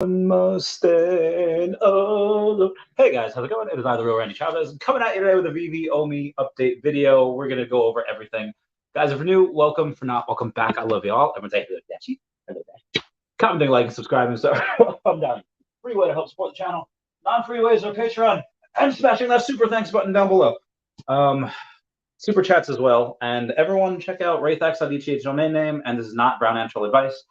Almost in. Oh, hey guys, how's it going? It is I, the real Randy Chavez, coming at you today with a VeVe OMI update video. We're gonna go over everything, guys. If you're new, welcome. For not, welcome back. I love y'all. Everyone say hello, Dashi. Hello, Dashi. Commenting, liking, subscribing. So I'm down. Free way to help support the channel. Non-free ways are Patreon and smashing that super thanks button down below. Super chats as well. And everyone, check out raythax.eth domain name. And this is not brown natural advice.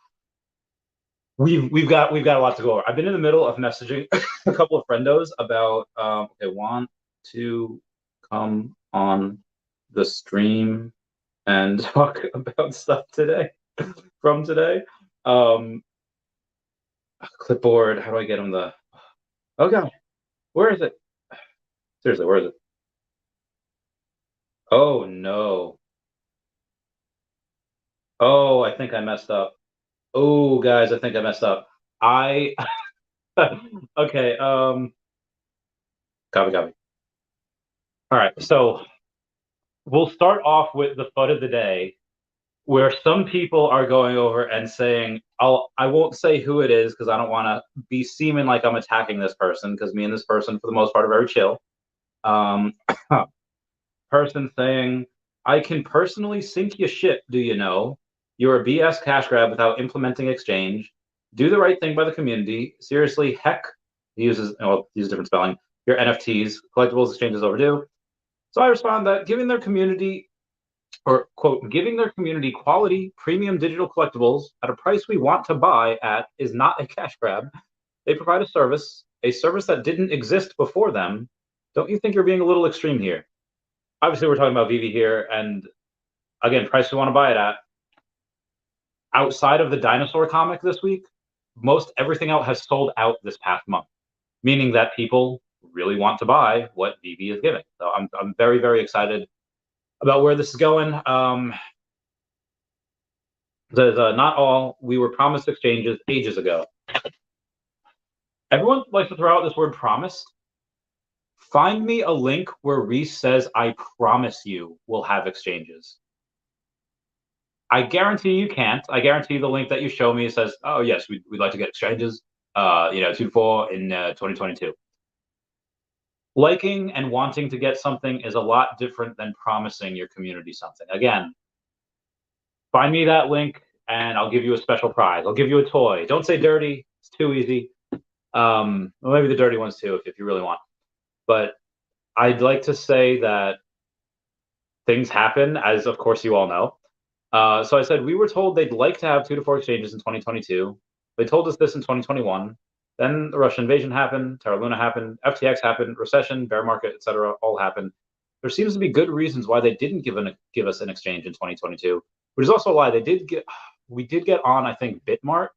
We've got a lot to go over. I've been in the middle of messaging a couple of friendos about okay, want to come on the stream and talk about stuff today from today. Clipboard, how do I get them the oh god, where is it? Seriously, where is it? Oh no. Oh, I think I messed up. Oh guys, I think I messed up. I okay, copy. All right, so we'll start off with the FUD of the day, where some people are going over and saying, I won't say who it is because I don't want to be seeming like I'm attacking this person, because me and this person, for the most part, are very chill. Person saying, I can personally sink your ship, do you know? You're a BS cash grab without implementing exchange. Do the right thing by the community. Seriously, heck, he uses different spelling. Your NFTs, collectibles exchanges overdue. So I respond that giving their community, or quote, giving their community quality premium digital collectibles at a price we want to buy at is not a cash grab. They provide a service that didn't exist before them. Don't you think you're being a little extreme here? Obviously, we're talking about VeVe here, and again, price we want to buy it at. Outside of the dinosaur comic this week, most everything else has sold out this past month, meaning that people really want to buy what VeVe is giving. So I'm very, very excited about where this is going. There's not all. We were promised exchanges ages ago. Everyone likes to throw out this word promised. Find me a link where Reese says, I promise you we'll have exchanges. I guarantee you can't. I guarantee the link that you show me says, oh, yes, we'd like to get exchanges, 2 to 4 in 2022. Liking and wanting to get something is a lot different than promising your community something. Again, find me that link and I'll give you a special prize. I'll give you a toy. Don't say dirty. It's too easy. Well, maybe the dirty ones too, if you really want. But I'd like to say that things happen, as of course you all know. So I said, we were told they'd like to have 2 to 4 exchanges in 2022. They told us this in 2021. Then the Russian invasion happened, Terra Luna happened, FTX happened, recession, bear market, etc. all happened. There seems to be good reasons why they didn't give us an exchange in 2022, which is also a lie. We did get on, I think, Bitmart,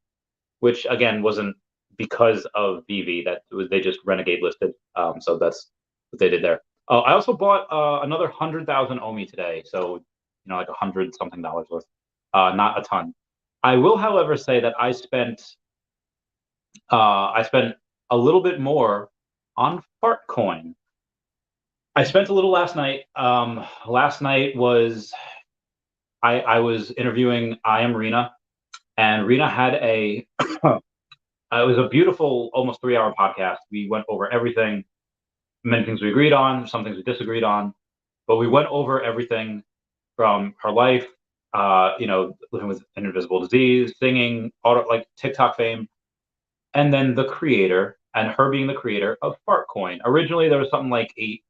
which again wasn't because of VeVe. They just renegade listed. So that's what they did there. I also bought another 100,000 OMI today, so like $100 something worth. Not a ton. I will, however, say that I spent a little bit more on Fartcoin. I spent a little last night. Last night was I was interviewing I Am Rena, and Rena had a it was a beautiful, almost 3-hour podcast. We went over everything, many things we agreed on, some things we disagreed on, but we went over everything from her life, living with an invisible disease, singing, like TikTok fame, and then the creator, and her being the creator of Fartcoin. Originally, there was something like 8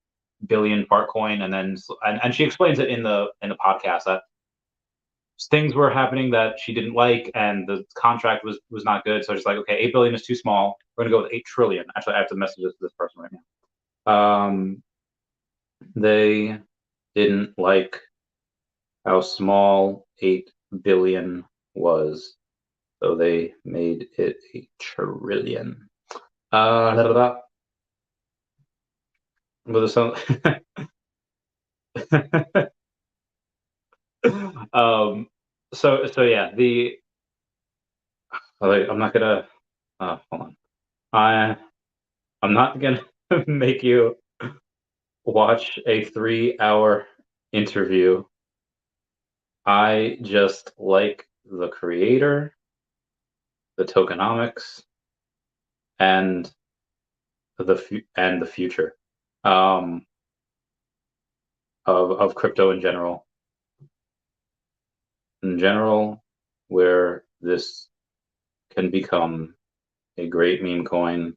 billion Fartcoin, and then and she explains it in the podcast that things were happening that she didn't like, and the contract was not good. So she's like, okay, 8 billion is too small. We're gonna go with 8 trillion. Actually, I have to message this to this person right now. They didn't like how small 8 billion was, so they made it a trillion. With some so yeah, I'm not gonna hold on. I'm not gonna make you watch a 3-hour interview. I just like the creator, the tokenomics, and the future of crypto in general. In general, where this can become a great meme coin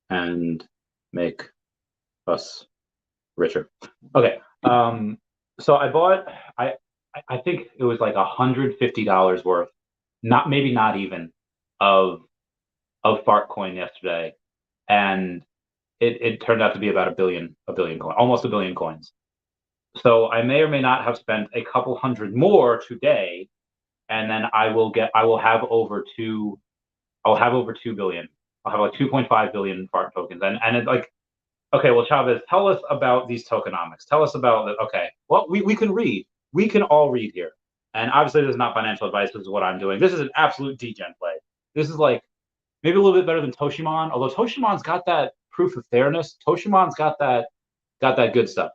and make us richer. Okay. So I bought, I think it was like $150 worth, maybe not even, of fart coin yesterday, and it turned out to be about a billion coin, almost a billion coins. So I may or may not have spent a couple hundred more today, and then I will have over 2 billion. I'll have like 2.5 billion fart tokens, and it's like, okay, well, Chavez, tell us about these tokenomics. Tell us about it. Okay, well, we can read. We can all read here. And obviously, this is not financial advice. This is what I'm doing. This is an absolute degen play. This is like maybe a little bit better than Toshimon, although Toshimon's got that proof of fairness. Toshimon's got that good stuff.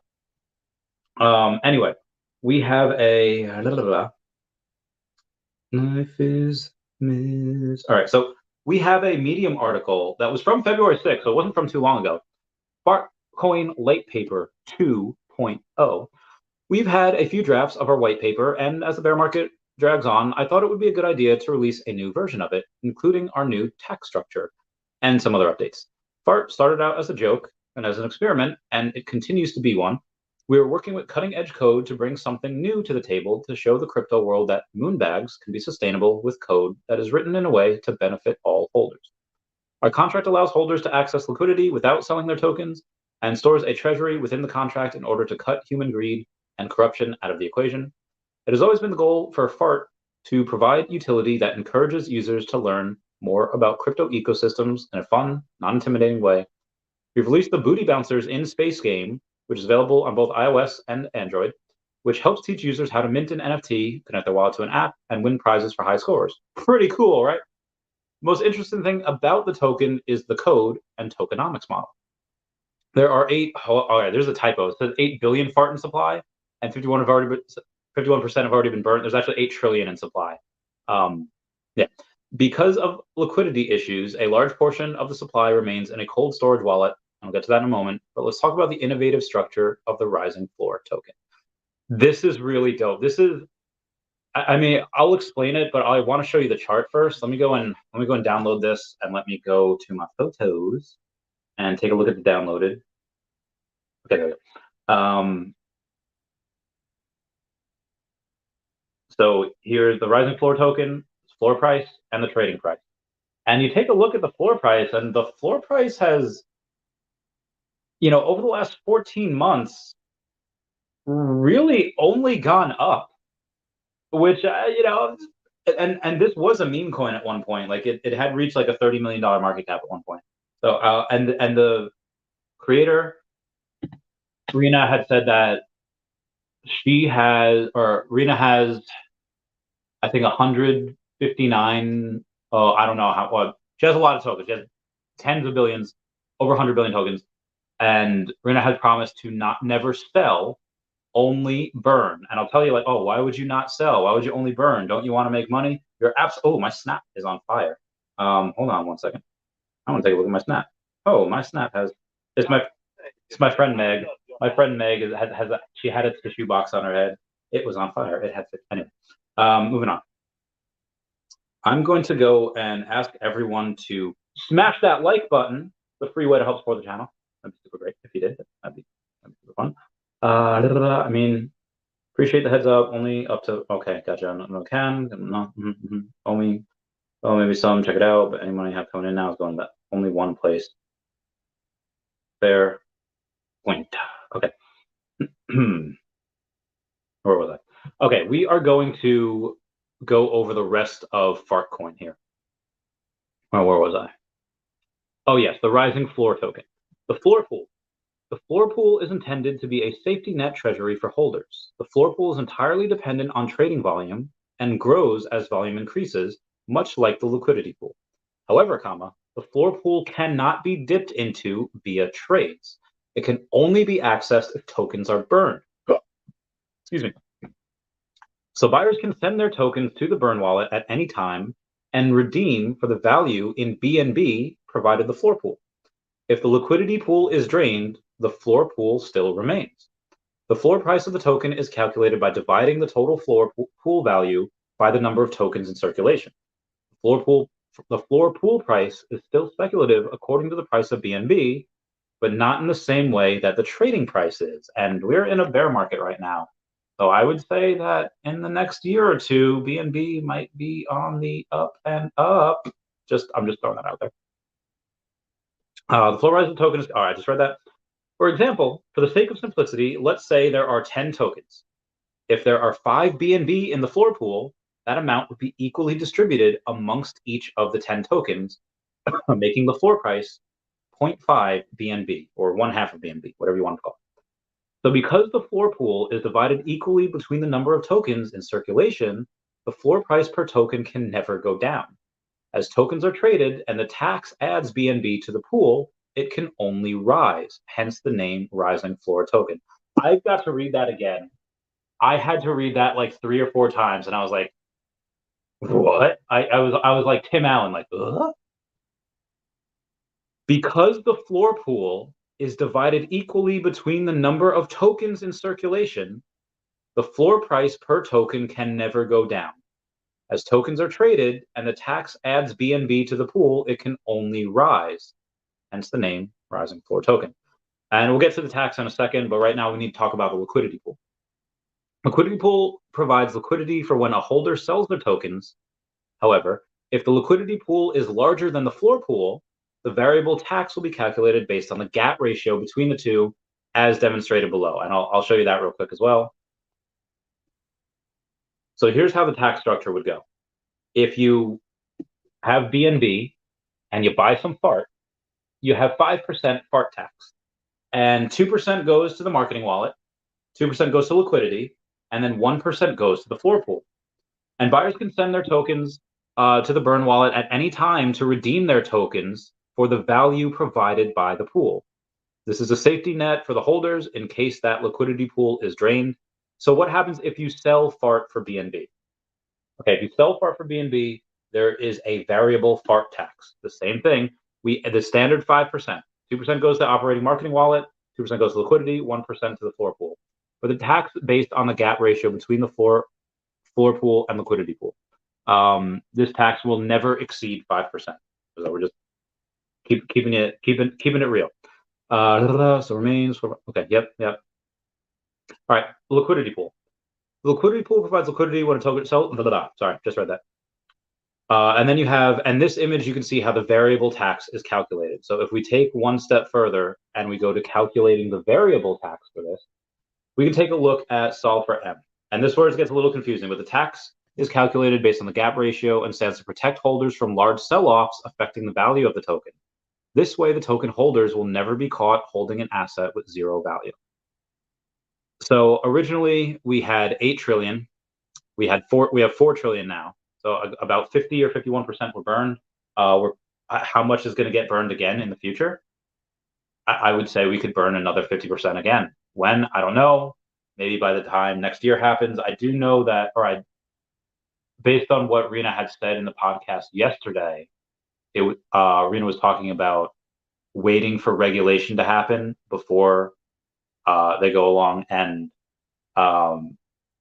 Anyway, we have a life is miss. All right, so we have a Medium article that was from February 6th, so it wasn't from too long ago. Fartcoin Late Paper 2.0. We've had a few drafts of our white paper, and as the bear market drags on, I thought it would be a good idea to release a new version of it, including our new tax structure and some other updates. Fart started out as a joke and as an experiment, and it continues to be one. We are working with cutting-edge code to bring something new to the table to show the crypto world that moonbags can be sustainable with code that is written in a way to benefit all holders. Our contract allows holders to access liquidity without selling their tokens and stores a treasury within the contract in order to cut human greed and corruption out of the equation. It has always been the goal for FART to provide utility that encourages users to learn more about crypto ecosystems in a fun, non-intimidating way. We've released the Booty Bouncers in Space game, which is available on both iOS and Android, which helps teach users how to mint an NFT, connect their wallet to an app, and win prizes for high scores. Pretty cool, right? Most interesting thing about the token is the code and tokenomics model. There are there's a typo. It says 8 billion fart in supply, and 51% have already been burnt. There's actually 8 trillion in supply. Yeah. Because of liquidity issues, a large portion of the supply remains in a cold storage wallet. I'll get to that in a moment, but let's talk about the innovative structure of the Rising Floor token. This is really dope. This is, I mean, I'll explain it, but I want to show you the chart first. Let me go and download this, and let me go to my photos and take a look at the downloaded. Okay, there we go. So here's the Rising Floor token, floor price, and the trading price. And you take a look at the floor price, and the floor price has, over the last 14 months, really only gone up, which, and this was a meme coin at one point. Like it had reached like a $30 million market cap at one point. So, and the creator, Rena, had said that Rena has, I think, 159. Oh, I don't know how. Well, she has a lot of tokens. She has tens of billions, over 100 billion tokens, and Rena has promised to never sell, only burn. And I'll tell you, like, oh, why would you not sell? Why would you only burn? Don't you want to make money? Oh, my snap is on fire. Hold on one second. I want to take a look at my snap. Oh, my snap it's my friend Meg. My friend Meg she had a tissue box on her head. It was on fire. It had anyway. Moving on. I'm going to go and ask everyone to smash that like button. The free way to help support the channel. That'd be super great if you did. That'd be super fun. I mean, appreciate the heads up. Only up to, okay, gotcha. No can. No, only. Oh, maybe some. Check it out. But any money you have coming in now is going to only one place. Fair point. Okay. Where was I? Okay, we are going to go over the rest of Fartcoin here. Oh, where was I? Oh, yes, the Rising Floor token. The floor pool. The floor pool is intended to be a safety net treasury for holders. The floor pool is entirely dependent on trading volume and grows as volume increases, much like the liquidity pool. However, the floor pool cannot be dipped into via trades. It can only be accessed if tokens are burned. Excuse me. So buyers can send their tokens to the burn wallet at any time, and redeem for the value in BNB provided the floor pool. If the liquidity pool is drained, the floor pool still remains. The floor price of the token is calculated by dividing the total floor pool value by the number of tokens in circulation. The floor pool price is still speculative according to the price of BNB, but not in the same way that the trading price is. And we're in a bear market right now. So I would say that in the next year or two, BNB might be on the up and up. I'm just throwing that out there. The floor price of the token is, all right, I just read that. For example, for the sake of simplicity, let's say there are 10 tokens. If there are 5 BNB in the floor pool, that amount would be equally distributed amongst each of the 10 tokens, making the floor price 0.5 BNB, or 1/2 of BNB, whatever you want to call it. So because the floor pool is divided equally between the number of tokens in circulation, the floor price per token can never go down. As tokens are traded and the tax adds BNB to the pool, it can only rise, hence the name rising floor token. I've got to read that again. I had to read that like 3 or 4 times, and I was like, what? I was like Tim Allen, like, ugh? Because the floor pool is divided equally between the number of tokens in circulation, the floor price per token can never go down. As tokens are traded and the tax adds BNB to the pool, it can only rise, hence the name rising floor token. And we'll get to the tax in a second, but right now we need to talk about the liquidity pool. Liquidity pool provides liquidity for when a holder sells their tokens. However, if the liquidity pool is larger than the floor pool, the variable tax will be calculated based on the gap ratio between the two, as demonstrated below. And I'll show you that real quick as well. So here's how the tax structure would go. If you have BNB and you buy some fart, you have 5% fart tax. And 2% goes to the marketing wallet, 2% goes to liquidity, and then 1% goes to the floor pool. And buyers can send their tokens to the burn wallet at any time to redeem their tokens for the value provided by the pool. This is a safety net for the holders in case that liquidity pool is drained. So what happens if you sell fart for BNB? Okay, if you sell fart for BNB, there is a variable fart tax. The same thing. The standard 5%. 2% goes to operating marketing wallet, 2% goes to liquidity, 1% to the floor pool. But the tax based on the gap ratio between the floor pool and liquidity pool. This tax will never exceed 5%. So we're just keeping it real. So remains. Okay. Yep. All right. Liquidity pool. The liquidity pool provides liquidity when a token sells. Sorry, just read that. And then you have, and this image, you can see how the variable tax is calculated. So if we take one step further and we go to calculating the variable tax for this, we can take a look at solve for M. And this word gets a little confusing, but the tax is calculated based on the gap ratio and stands to protect holders from large sell-offs affecting the value of the token. This way, the token holders will never be caught holding an asset with zero value. So originally we had 8 trillion. We have 4 trillion now. So about 50 or 51% were burned. How much is going to get burned again in the future? I would say we could burn another 50% again. When? I don't know. Maybe by the time next year happens. I do know that, based on what Rena had said in the podcast yesterday, Rena was talking about waiting for regulation to happen before they go along and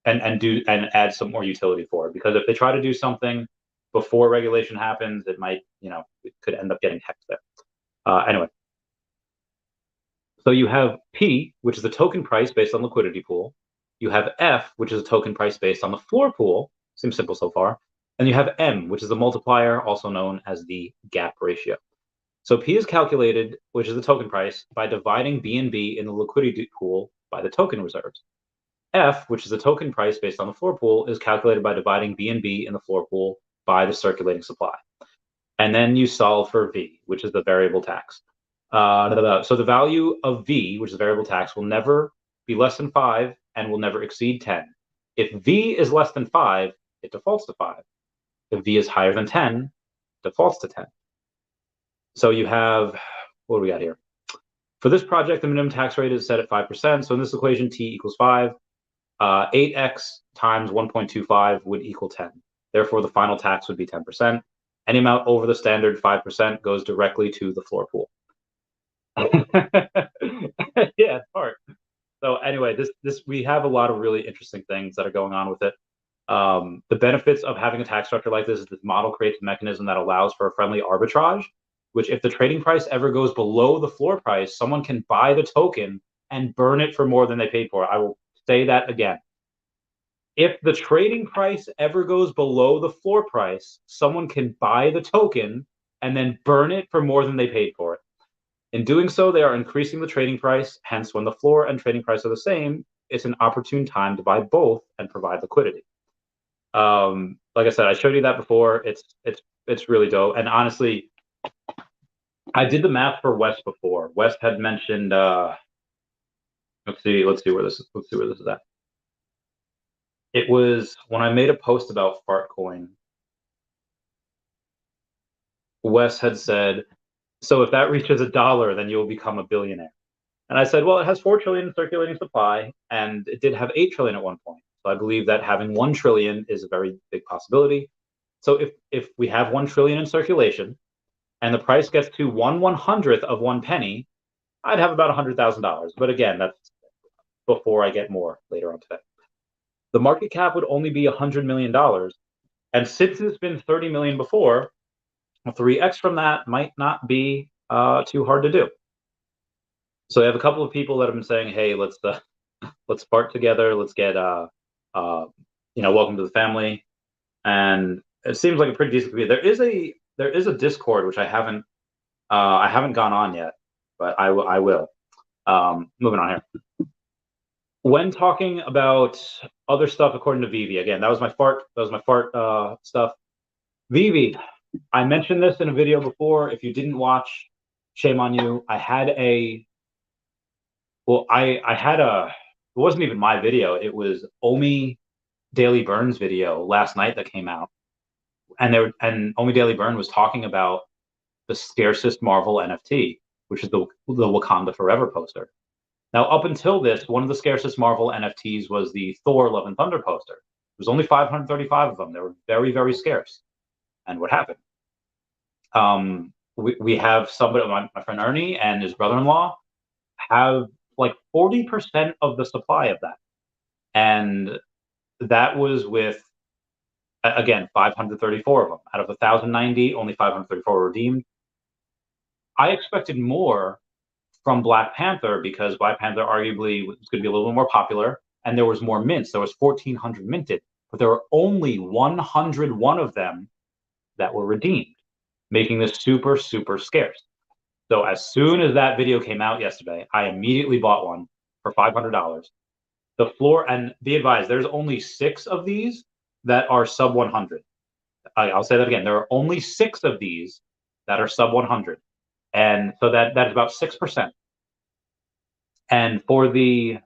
add some more utility for it. Because if they try to do something before regulation happens, it might, it could end up getting hacked there. Anyway. So you have P, which is the token price based on liquidity pool. You have F, which is a token price based on the floor pool. Seems simple so far. And you have M, which is the multiplier, also known as the gap ratio. So P is calculated, which is the token price, by dividing BNB in the liquidity pool by the token reserves. F, which is the token price based on the floor pool, is calculated by dividing BNB in the floor pool by the circulating supply. And then you solve for V, which is the variable tax. So the value of V, which is variable tax, will never be less than 5 and will never exceed 10. If V is less than 5, it defaults to 5. If V is higher than 10, it defaults to 10. So you have, what do we got here? For this project, the minimum tax rate is set at 5%. So in this equation, T equals 5. 8x times 1.25 would equal 10. Therefore, the final tax would be 10%. Any amount over the standard 5% goes directly to the floor pool. Yeah, it's hard. So anyway, this we have a lot of really interesting things that are going on with it. The benefits of having a tax structure like this is this model creates a mechanism that allows for a friendly arbitrage, which if the trading price ever goes below the floor price, someone can buy the token and burn it for more than they paid for it. I will say that again. If the trading price ever goes below the floor price, someone can buy the token and then burn it for more than they paid for it. In doing so, they are increasing the trading price. Hence, when the floor and trading price are the same, it's an opportune time to buy both and provide liquidity. Like I said, I showed you that before. It's really dope. And honestly, I did the math for West before. West had mentioned. Let's see where this is at. It was when I made a post about Fartcoin. Wes had said, so if that reaches $1, then you'll become a billionaire. And I said, well, it has 4 trillion in circulating supply, and it did have 8 trillion at one point. So I believe that having 1 trillion is a very big possibility. So if we have 1 trillion in circulation, and the price gets to 1/100th of 1 penny, I'd have about $100,000. But again, that's before I get more later on today. The market cap would only be $100 million. And since it's been 30 million before, 3x from that might not be too hard to do. So I have a couple of people that have been saying, "Hey, let's part together. Let's get welcome to the family." And it seems like a pretty decent community. There is a Discord which I haven't gone on yet, but I will. Moving on here. When talking about other stuff according to VeVe, again, that was my fart stuff. VeVe, I mentioned this in a video before. If you didn't watch, shame on you. I had a it wasn't even my video. It was OMI Daily Burn's video last night that came out. And OMI Daily Burn was talking about the scarcest Marvel NFT, which is the Wakanda Forever poster. Now, up until this, one of the scarcest Marvel NFTs was the Thor Love and Thunder poster. There was only 535 of them. They were very, very scarce. And what happened? We have somebody, my friend Ernie and his brother-in-law have like 40% of the supply of that. And that was with, again, 534 of them. Out of 1,090, only 534 were redeemed. I expected more from Black Panther because Black Panther arguably was going to be a little bit more popular, and there was more mints. There was 1,400 minted, but there were only 101 of them that were redeemed, making this super, super scarce. So as soon as that video came out yesterday, I immediately bought one for $500. The floor, and be advised, there's only 6 of these that are sub 100. I'll say that again. There are only 6 of these that are sub 100. And so that's about 6%. And for the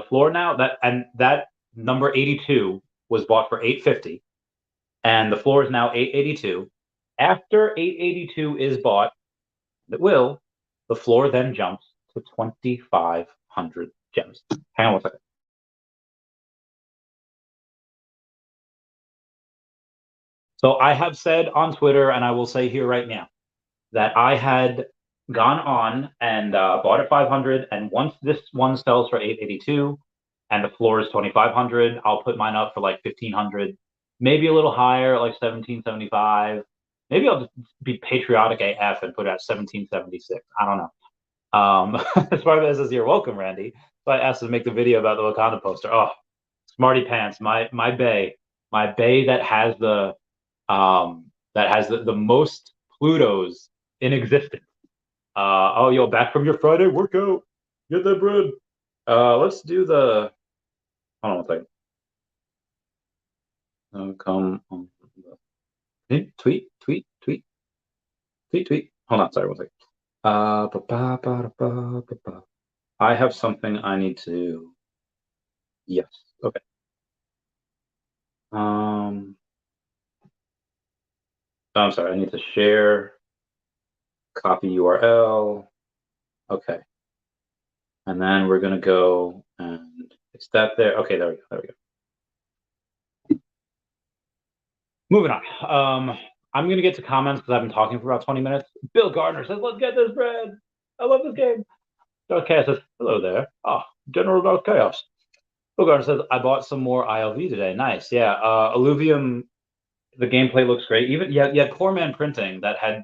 floor now, that number 82 was bought for $850, and the floor is now $882. After $882 is bought, the floor then jumps to 2,500 gems. Hang on one second. So I have said on Twitter, and I will say here right now, that I had gone on and bought at 500, and once this one sells for 882 and the floor is 2,500, I'll put mine up for like 1,500, maybe a little higher, like 1,775. Maybe I'll just be patriotic AF and put it at 1,776. I don't know. As far as you're welcome, Randy. So I asked to make the video about the Wakanda poster. Oh, smarty pants, my bay that has the most Plutos in existence. Yo, back from your Friday workout. Get that bread. Let's do the. Hold on one second. Come on. Tweet. Hold on, sorry, one second. I have something I need to. Yes. Okay. I'm sorry. I need to share. Copy URL. Okay. And then we're gonna go and is that there? Okay, there we go. Moving on. I'm going to get to comments because I've been talking for about 20 minutes. Bill Gardner says, let's get this bread. I love this game. Dark Chaos says, hello there. Oh, General Dark Chaos. Bill Gardner says, I bought some more ILV today. Nice. Yeah. Illuvium, the gameplay looks great. Even, you had Poor Man Printing that had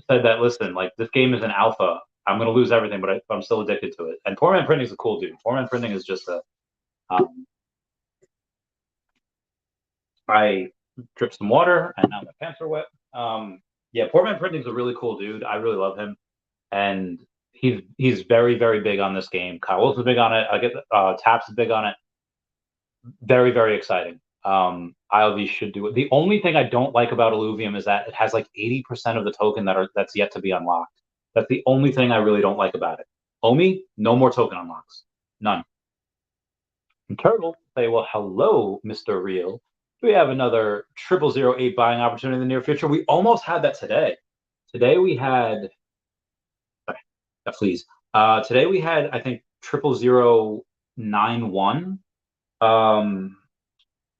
said that, listen, like, this game is an alpha. I'm going to lose everything, but I'm still addicted to it. And Poor Man Printing is a cool dude. Poor Man Printing is just a, I dripped some water and now my pants are wet. Yeah, Poor Man Printing is a really cool dude. I really love him. And he's very, very big on this game. Kyle Wilson's big on it. I get Taps is big on it. Very, very exciting. ILV should do it. The only thing I don't like about Illuvium is that it has like 80% of the token that's yet to be unlocked. That's the only thing I really don't like about it. OMI, no more token unlocks. None. And Turtle say, well, hello, Mr. Real. Do we have another 0008 buying opportunity in the near future? We almost had that today. Today we had, sorry, please. Today we had, I think, 0091.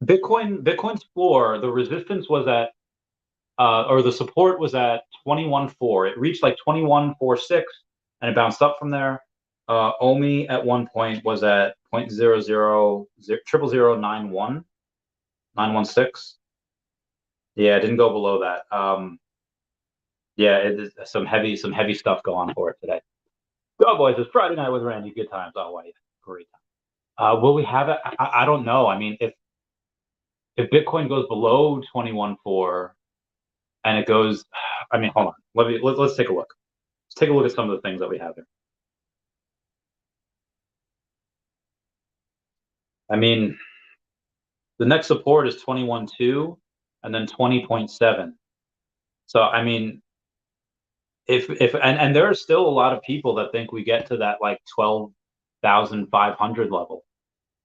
Bitcoin's floor, the resistance was at, or the support was at 21.4. It reached like 21.46 and it bounced up from there. OMI at one point was at 0.000091, 916. Yeah, it didn't go below that. Yeah, it is some heavy stuff going on for it today. Go boys, it's Friday night with Randy. Good times. Oh, yeah, great time. Will we have it? I don't know. I mean, if Bitcoin goes below 21.4 and it goes, I mean, hold on. Let's take a look. Let's take a look at some of the things that we have here. I mean, the next support is 21.2 and then 20.7. So, I mean, and there are still a lot of people that think we get to that like 12,500 level.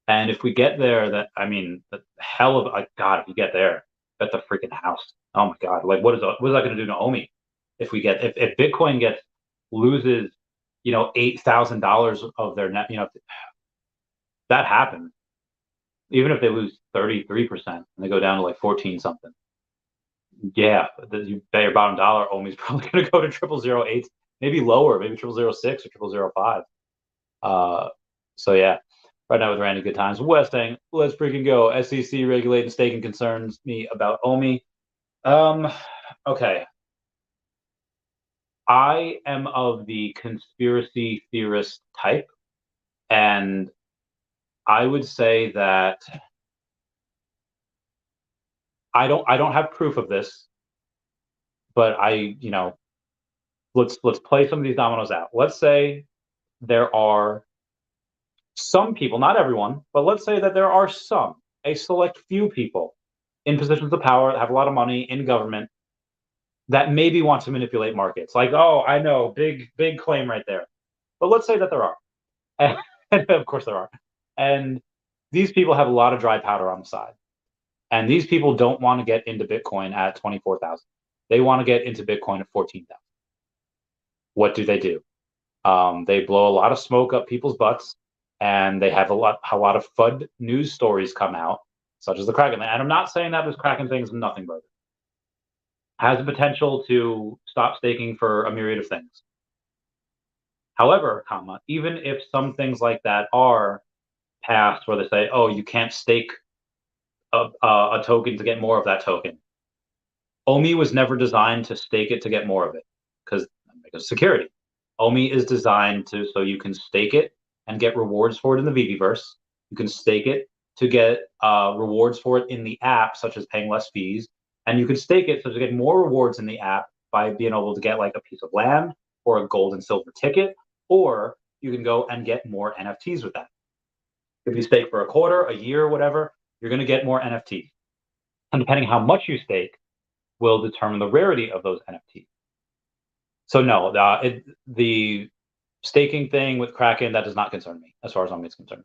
And if we get there, that, I mean, the hell of, like, God, if you get there, bet the freaking house. Oh my God. Like, what is that going to do to OMI? If Bitcoin loses, $8,000 of their net, that happens. Even if they lose 33% and they go down to like 14 something. Yeah, you bet your bottom dollar OMI's probably going to go to 0008, maybe lower, maybe 0006 or 0005. So yeah, right now with Randy, good times. West saying, let's freaking go. SEC regulating staking concerns me about OMI. Okay. I am of the conspiracy theorist type, and I would say that I don't have proof of this, but let's play some of these dominoes out. Let's say there are some people, not everyone, but let's say that there are a select few people in positions of power that have a lot of money in government that maybe want to manipulate markets. Like, oh, I know, big claim right there. But let's say that there are. And of course there are. And these people have a lot of dry powder on the side. And these people don't want to get into Bitcoin at 24,000. They want to get into Bitcoin at 14,000. What do? They blow a lot of smoke up people's butts, and they have a lot of FUD news stories come out, such as the Kraken thing. And I'm not saying that this Kraken thing is nothing but has the potential to stop staking for a myriad of things. However, even if some things like that are passed where they say, oh, you can't stake a token to get more of that token. OMI was never designed to stake it to get more of it because security. OMI is designed so you can stake it and get rewards for it in the VeVeverse. You can stake it to get rewards for it in the app, such as paying less fees. And you can stake it to get more rewards in the app by being able to get like a piece of land or a gold and silver ticket, or you can go and get more NFTs with that. If you stake for a quarter, a year, whatever, you're going to get more NFTs. And depending how much you stake will determine the rarity of those NFTs. So no, the staking thing with Kraken, that does not concern me as far as I'm concerned.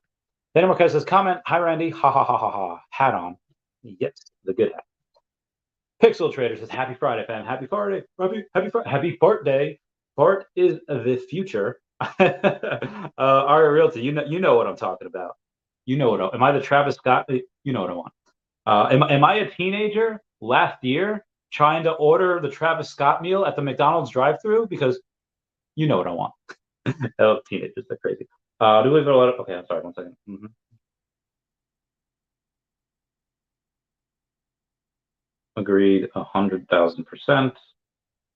Then Marquez says, comment, hi Randy, ha ha ha ha ha, hat on. Yes, the good hat. Pixel Trader says, happy Friday, fam. Happy Friday. Happy fart day. Fart is the future. Arya Realty, you know what I'm talking about. You know what am I the Travis Scott? You know what I want. Am I a teenager last year trying to order the Travis Scott meal at the McDonald's drive-thru because you know what I want. Oh, teenagers, they're crazy. Do we have a lot of? Okay, I'm sorry. 1 second. Agreed, 100,000%.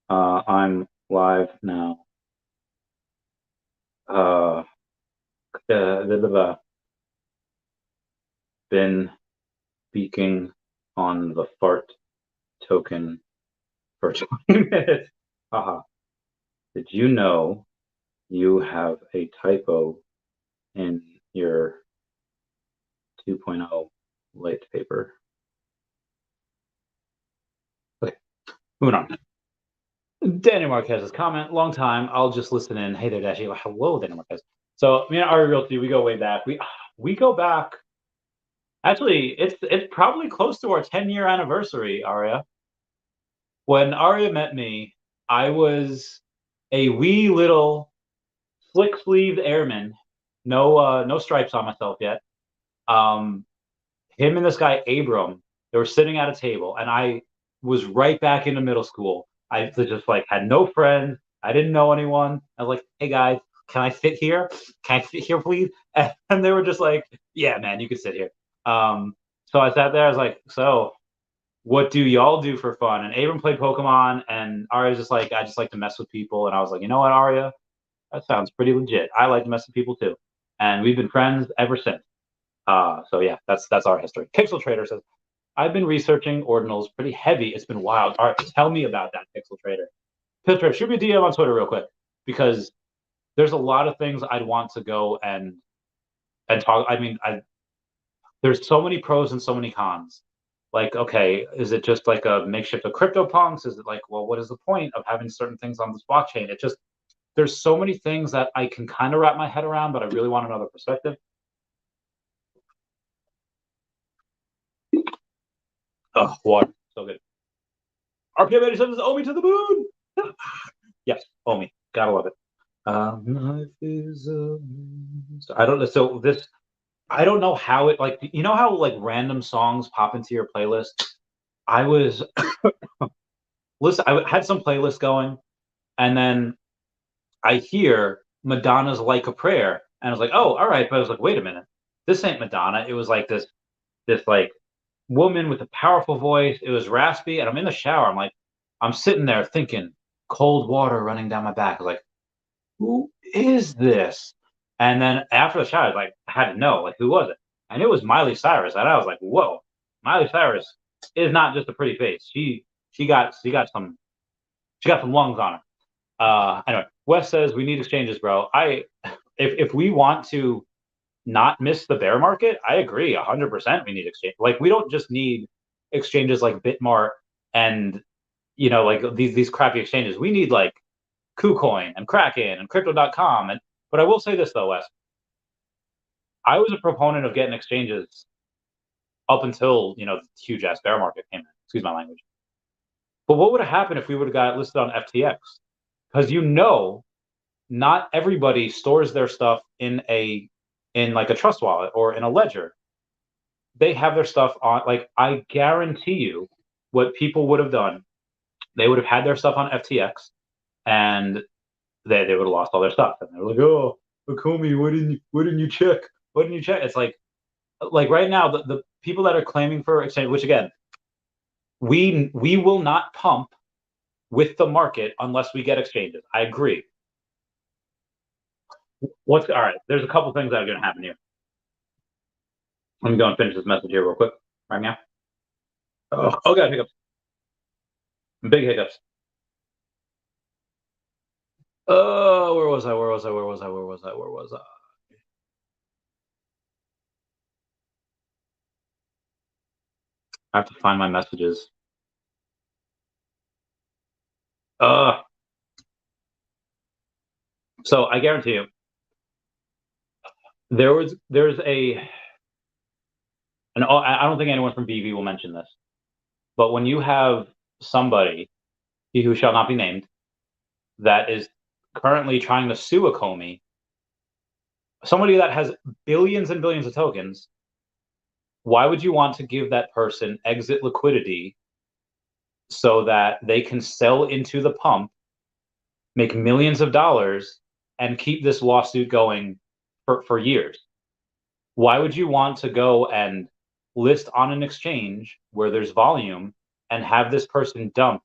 I'm live now. Been speaking on the fart token for 20 minutes. Haha. Did you know you have a typo in your 2.0 light paper? Okay, moving on. Daniel Marquez's comment, long time. I'll just listen in. Hey there, Dashi. Hello, Daniel Marquez. So me and Arya Realty, we go way back. We go back. Actually, it's probably close to our 10-year anniversary, Arya. When Arya met me, I was a wee little slick-sleeved airman. No stripes on myself yet. Him and this guy Abram, they were sitting at a table, and I was right back into middle school. I just like had no friends. I didn't know anyone. I was like, "Hey guys, can I sit here? Can I sit here, please?" And they were just like, "Yeah, man, you can sit here." So I sat there. I was like, "So, what do y'all do for fun?" And Abram played Pokemon, and Arya's just like, "I just like to mess with people." And I was like, "You know what, Arya? That sounds pretty legit. I like to mess with people too." And we've been friends ever since. So yeah, that's our history. Pixel Trader says, I've been researching ordinals pretty heavy. It's been wild. All right, tell me about that, Pixel Trader. Pixel Trader, shoot me a DM on Twitter real quick, because there's a lot of things I'd want to go and talk. I mean, there's so many pros and so many cons. Like, okay, is it just like a makeshift of CryptoPunks? Is it like, well, what is the point of having certain things on this blockchain? It just, there's so many things that I can kind of wrap my head around, but I really want another perspective. Oh, water, so good. RPM 87 is OMI to the moon. Yes, OMI, gotta love it. Life is I don't know. So this, I don't know how it, like, you know how like random songs pop into your playlist. I was listen. I had some playlist going, and then I hear Madonna's "Like a Prayer," and I was like, "Oh, all right." But I was like, "Wait a minute, this ain't Madonna." It was like this like woman with a powerful voice. It was raspy, and I'm in the shower. I'm sitting there thinking, cold water running down my back. I was like, who is this? And then after the shower, I had to know, like, who was it? And it was Miley Cyrus. And I was like, whoa, Miley Cyrus is not just a pretty face. She got some lungs on her. Anyway, Wes says we need exchanges, bro. If we want to not miss the bear market, I agree 100%. We need exchange. Like, we don't just need exchanges like Bitmart and like these crappy exchanges. We need like KuCoin and Kraken and Crypto.com. But I will say this though, Wes, I was a proponent of getting exchanges up until the huge ass bear market came in. Excuse my language. But what would have happened if we would have got listed on FTX? Because not everybody stores their stuff in like a trust wallet or in a ledger. They have their stuff on, like, I guarantee you what people would have done, they would have had their stuff on FTX, and they would have lost all their stuff. And they're like, "Oh, Comey, why didn't you check? Why didn't you check?" It's like right now, the people that are claiming for exchange, which again, we will not pump with the market unless we get exchanges. I agree. All right? There's a couple things that are going to happen here. Let me go and finish this message here real quick. Right now. Oh god, hiccups. Big hiccups. Oh, where was I? I have to find my messages. So I guarantee you, there's and I don't think anyone from VeVe will mention this, but when you have somebody, he who shall not be named, that is currently trying to sue a Comey, somebody that has billions and billions of tokens, why would you want to give that person exit liquidity so that they can sell into the pump, make millions of dollars, and keep this lawsuit going for years. Why would you want to go and list on an exchange where there's volume and have this person dump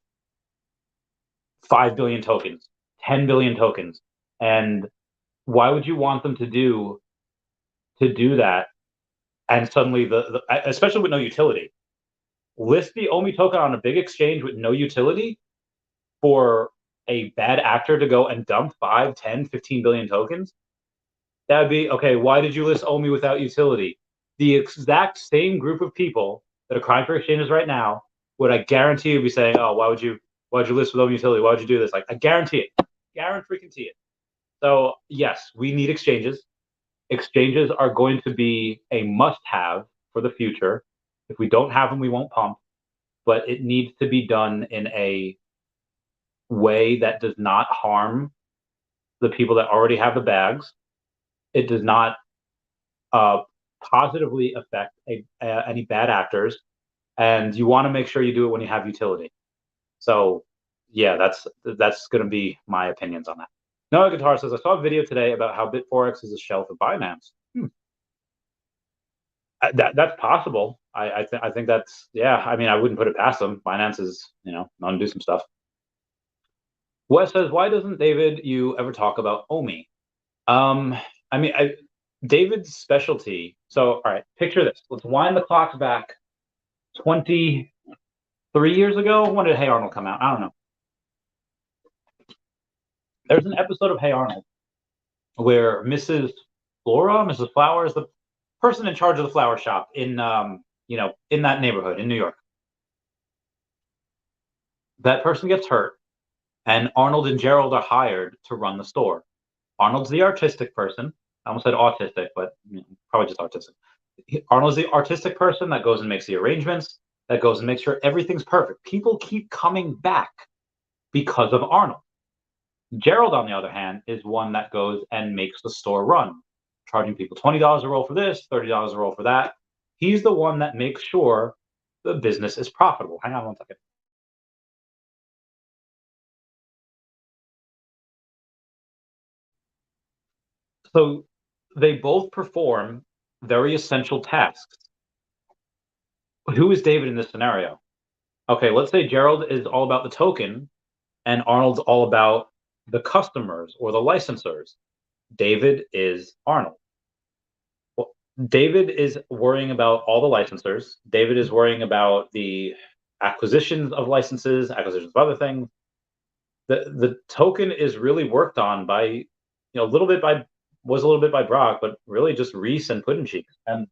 5 billion tokens, 10 billion tokens? And why would you want them to do that? And suddenly, especially with no utility, list the OMI token on a big exchange with no utility for a bad actor to go and dump 5, 10, 15 billion tokens? That would be, okay, why did you list OMI without utility? The exact same group of people that are crying for exchanges right now would, I guarantee, would be saying, oh, why'd you list with OMI utility? Why would you do this? Like, I guarantee it. Guarantee it. So yes, we need exchanges. Exchanges are going to be a must-have for the future. If we don't have them, we won't pump. But it needs to be done in a way that does not harm the people that already have the bags. It does not positively affect any bad actors, and you want to make sure you do it when you have utility. So yeah, that's going to be my opinions on that. Noah Guitar says, I saw a video today about how BitForex is a shell for Binance. That's possible. I think that's, yeah. I mean, I wouldn't put it past them. Binance is, known to do some stuff. Wes says, why doesn't David you ever talk about OMI? I mean, David's specialty. So, all right, picture this. Let's wind the clock back 23 years ago. When did Hey Arnold come out? I don't know. There's an episode of Hey Arnold where Mrs. Flower is the person in charge of the flower shop in, in that neighborhood in New York. That person gets hurt, and Arnold and Gerald are hired to run the store. Arnold's the artistic person. I almost said autistic, but probably just artistic. Arnold's the artistic person that goes and makes the arrangements, that goes and makes sure everything's perfect. People keep coming back because of Arnold. Gerald, on the other hand, is one that goes and makes the store run, charging people $20 a roll for this, $30 a roll for that. He's the one that makes sure the business is profitable. Hang on one second. So they both perform very essential tasks. Who is David in this scenario? Okay, let's say Gerald is all about the token and Arnold's all about the customers or the licensors. David is Arnold. Well, David is worrying about all the licensors. David is worrying about the acquisitions of licenses, acquisitions of other things. The token is really worked on by, a little bit by Brock, but really just Reese and Puddin' Cheeks. And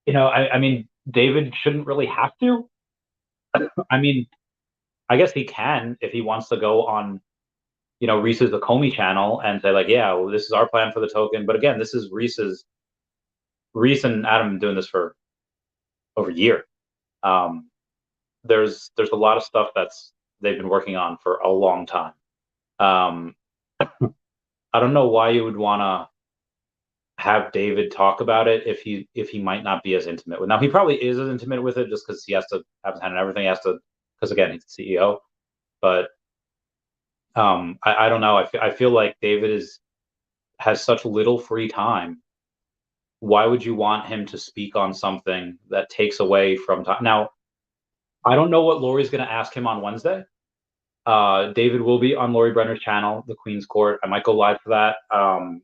I mean, David shouldn't really have to. I mean, I guess he can if he wants to go on, Reese's the Comey channel and say like, yeah, well, this is our plan for the token. But again, this is Reese and Adam doing this for over a year. There's a lot of stuff they've been working on for a long time. I don't know why you would want to have David talk about it if he might not be as intimate with. Now he probably is as intimate with it just because he has to have his hand in everything. He has to, because again, he's the CEO. But I don't know. I feel like David has such little free time. Why would you want him to speak on something that takes away from time? Now, I don't know what Lori's going to ask him on Wednesday. David will be on Lori Brenner's channel, the Queen's Court. I might go live for that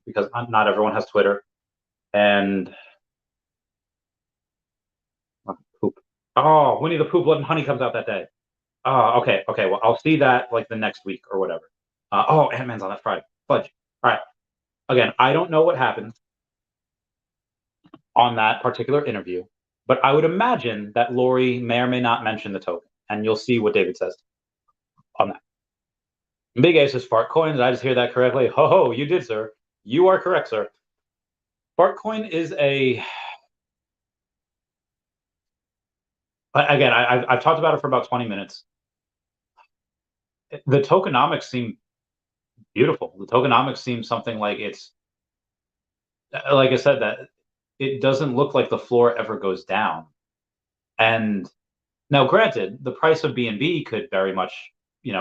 because not everyone has Twitter. And poop. Oh, Winnie the Pooh, Blood and Honey comes out that day. Oh, okay. Well, I'll see that like the next week or whatever. Ant-Man's on that Friday. Fudge. All right. Again, I don't know what happens on that particular interview, but I would imagine that Lori may or may not mention the token, and you'll see what David says on that. Big A says fart coin. Did I just hear that correctly? Ho, you did, sir. You are correct, sir. Fart coin is again, I've talked about it for about 20 minutes. The tokenomics seem beautiful. The tokenomics seem something like it's, like I said, that it doesn't look like the floor ever goes down. And Now, granted, the price of BNB could very much,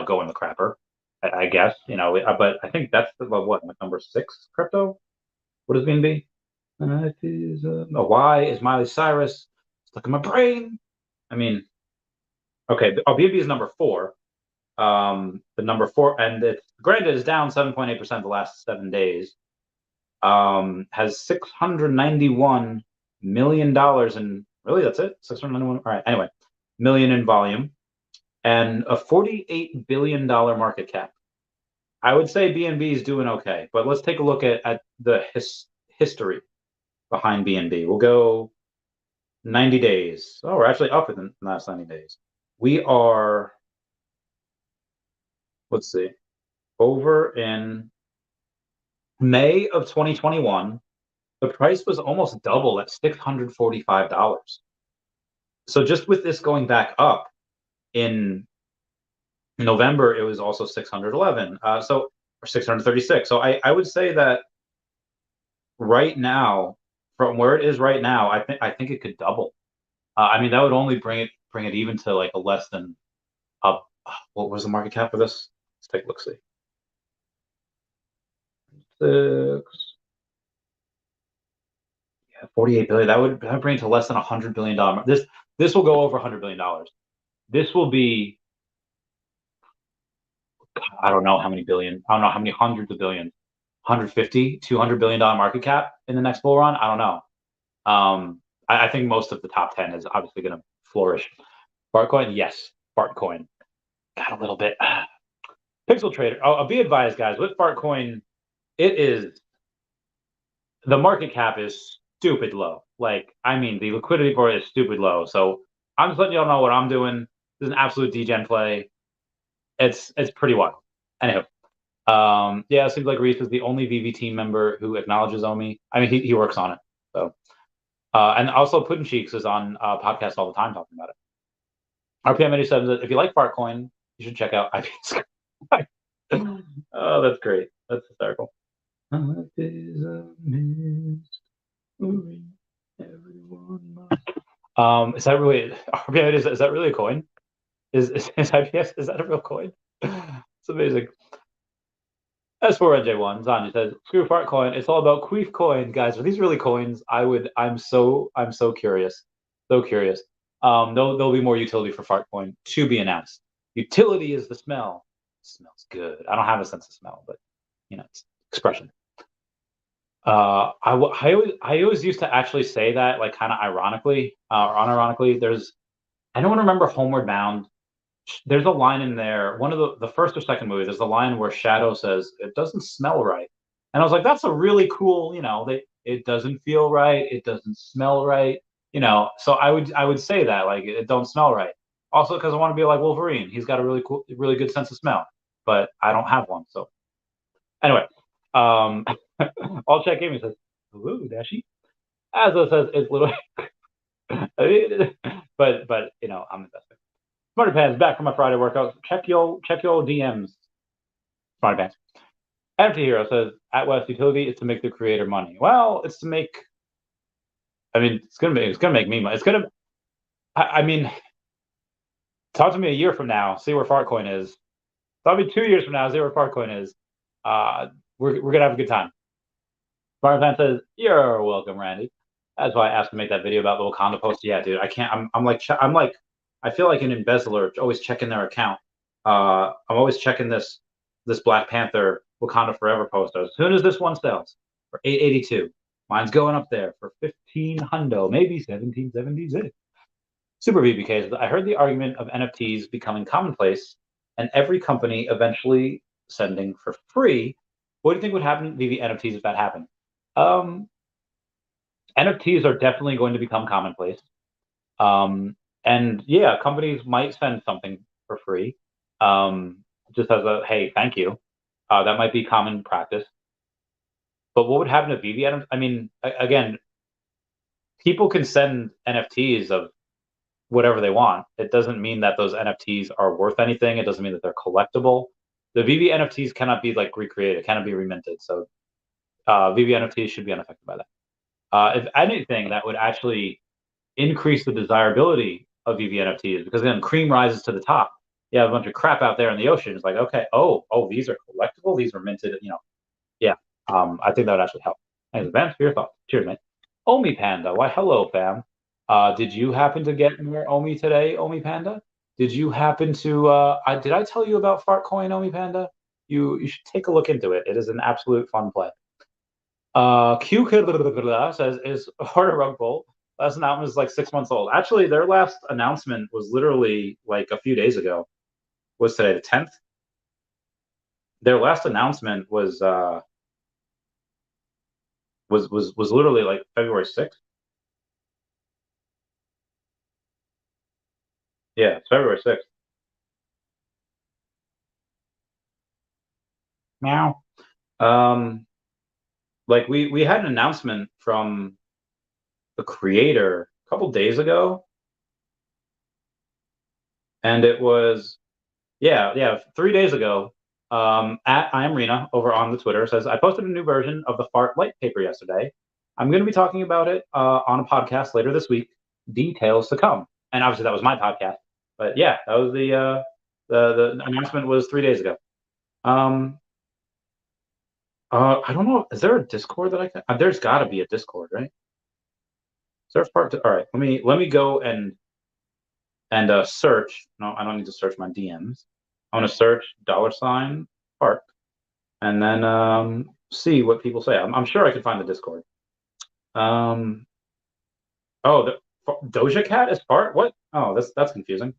go in the crapper, I guess, but I think that's what, like number 6 crypto? What is BNB? It is, Y is Miley Cyrus. Stuck in my brain. I mean, okay, BNB is number 4. The number 4, and it's granted is down 7.8% the last 7 days. Has $691 million in, really, that's it? 691, all right, anyway, million in volume, and a $48 billion market cap. I would say BNB is doing okay, but let's take a look at the history behind BNB. We'll go 90 days. Oh, we're actually up in the last 90 days. We are, let's see, over in May of 2021, the price was almost double at $645. So just with this going back up in November, it was also 611. Or 636. So I would say that right now, from where it is right now, I think it could double. I mean, that would only bring it even to like a less than what was the market cap for this? Let's take a look. See. 6. Yeah, 48 billion. That would bring it to less than $100 billion. This will go over $100 billion. This will be, I don't know how many billion. I don't know how many hundreds of billions. 150, $200 billion market cap in the next bull run. I don't know. I think most of the top 10 is obviously going to flourish. Bartcoin, yes, Bartcoin. Got a little bit. Pixel Trader. I'll be advised, guys. With Bartcoin, the market cap is stupid low. Like, I mean, the liquidity for it is stupid low. So I'm just letting y'all know what I'm doing. This is an absolute degen play. It's pretty wild. Anywho, yeah, it seems like Reese is the only VeVe team member who acknowledges OMI. I mean, he works on it. So, and also Puddin Cheeks is on podcast all the time talking about it. RPM 87 says, if you like Bartcoin, you should check out IP's. Oh, that's great. That's hysterical. Is that really RPM? Is that really a coin? Is IPS? Is that a real coin? It's amazing. S4NJ1 Zanya says, screw Fartcoin. It's all about Queef coin, guys. Are these really coins? I'm so curious. So curious. There'll be more utility for Fartcoin to be announced. Utility is the smell. It smells good. I don't have a sense of smell, but it's expression. I always used to actually say that, like, kind of ironically or unironically. Anyone remember Homeward Bound? There's a line in there, one of the first or second movie, there's a line where Shadow says, it doesn't smell right. And I was like, that's a really cool, it doesn't feel right, it doesn't smell right, so I would say that, like, it don't smell right. Also because I want to be like Wolverine. He's got a really cool, really good sense of smell, but I don't have one. So anyway, all check gaming says, hello, Dashi. Azo says it's literally but I'm investing. Smarty Pants back from my Friday workout. Check your DMs. Smarty Pants. NFT Hero says at West Utility is to make the creator money. Well, it's to make. I mean, it's gonna make me money. It's gonna. I mean, talk to me a year from now. See where Fartcoin is. Talk to me 2 years from now. See where Fartcoin is. We're gonna have a good time. Smarty Pants says you're welcome, Randy. That's why I asked to make that video about the Wakanda post. Yeah, dude, I can't. I'm like I feel like an embezzler, always checking their account. I'm always checking this Black Panther Wakanda Forever poster. As soon as this one sells for $882, mine's going up there for $1,500, maybe 1776. Super VBK says, I heard the argument of NFTs becoming commonplace and every company eventually sending for free. What do you think would happen to the NFTs if that happened? NFTs are definitely going to become commonplace. And yeah, companies might send something for free, just as a, hey, thank you. That might be common practice. But what would happen to VeVe? I mean, again, people can send NFTs of whatever they want. It doesn't mean that those NFTs are worth anything. It doesn't mean that they're collectible. The VeVe NFTs cannot be like recreated, cannot be reminted. So VeVe NFTs should be unaffected by that. If anything, that would actually increase the desirability of VeVe NFTs, because then cream rises to the top. You have a bunch of crap out there in the ocean. It's like, okay, oh, these are collectible. These are minted. Yeah. I think that would actually help. Thanks, Ben, for your thoughts. Cheers, mate. OMI Panda. Why, hello, fam. Did you happen to get more OMI today, OMI Panda? Did you happen to? Did I tell you about Fartcoin, OMI Panda? You should take a look into it. It is an absolute fun play. Q says is harder rug pull. Last announcement was like 6 months old. Actually, their last announcement was literally like a few days ago. Was today the 10th? Their last announcement was literally like February 6th. Yeah, it's February 6th. Meow. Like we had an announcement from the creator a couple days ago, and it was 3 days ago. At I am Rena over on the Twitter says I posted a new version of the Fart Light paper yesterday. I'm going to be talking about it on a podcast later this week. Details to come. And obviously that was my podcast. But yeah, that was the announcement was 3 days ago. I don't know. Is there a Discord that I can? There's got to be a Discord, right? Search part. All right. Let me go and search. No, I don't need to search my DMs. I want to search $Fart, and then see what people say. I'm sure I can find the Discord. Oh, the Doja Cat is Fart. What? Oh, that's confusing.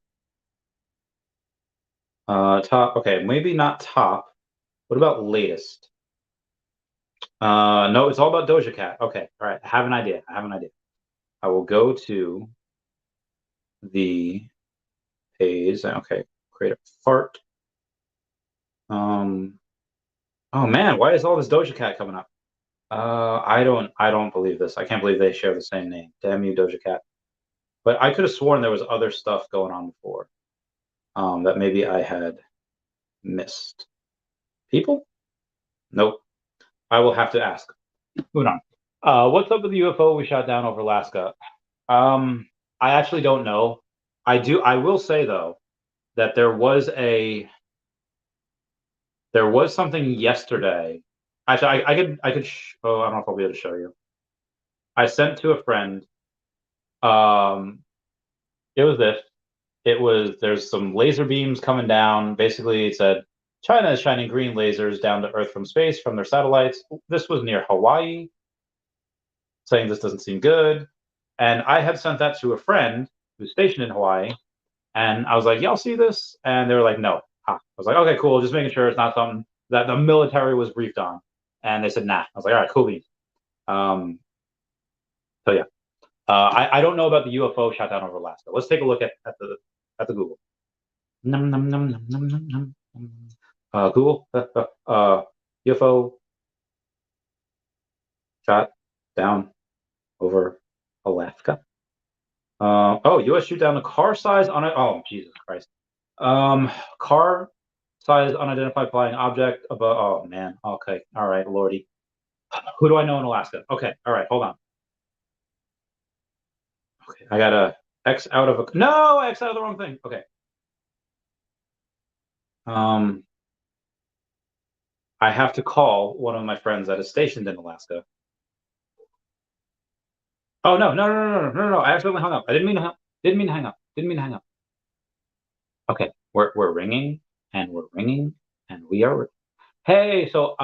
Top. Okay, maybe not top. What about latest? No, it's all about Doja Cat. Okay, all right. I have an idea. I will go to the page. Okay, create a fart. Oh man, why is all this Doja Cat coming up? I don't believe this. I can't believe they share the same name. Damn you, Doja Cat. But I could have sworn there was other stuff going on before. That maybe I had missed. People? Nope. I will have to ask. Moving on. What's up with the UFO we shot down over Alaska? I actually don't know. I will say though that there was something yesterday. Actually, I don't know if I'll be able to show you. I sent to a friend. It was this. There's some laser beams coming down. Basically, it said China is shining green lasers down to Earth from space from their satellites. This was near Hawaii, saying this doesn't seem good. And I had sent that to a friend who's stationed in Hawaii, and I was like, "Y'all see this?" And they were like, "No." I was like, "Okay, cool. Just making sure it's not something that the military was briefed on." And they said, "Nah." I was like, "All right, cool." So yeah, I don't know about the UFO shot down over Alaska. Let's take a look at the Google. Num, num, num, num, num, num, num. Google UFO shot down over Alaska. U.S. shoot down a car size on it. Oh, Jesus Christ. Car size unidentified flying object above. Oh man. Okay. All right, Lordy. Who do I know in Alaska? Okay. All right. Hold on. Okay. I got a X out of a. No, X out of the wrong thing. Okay. I have to call one of my friends that is stationed in Alaska. Oh no! I accidentally hung up. I didn't mean to hang up. Didn't mean to hang up. Okay, we're ringing and we're ringing and we are. Hey, so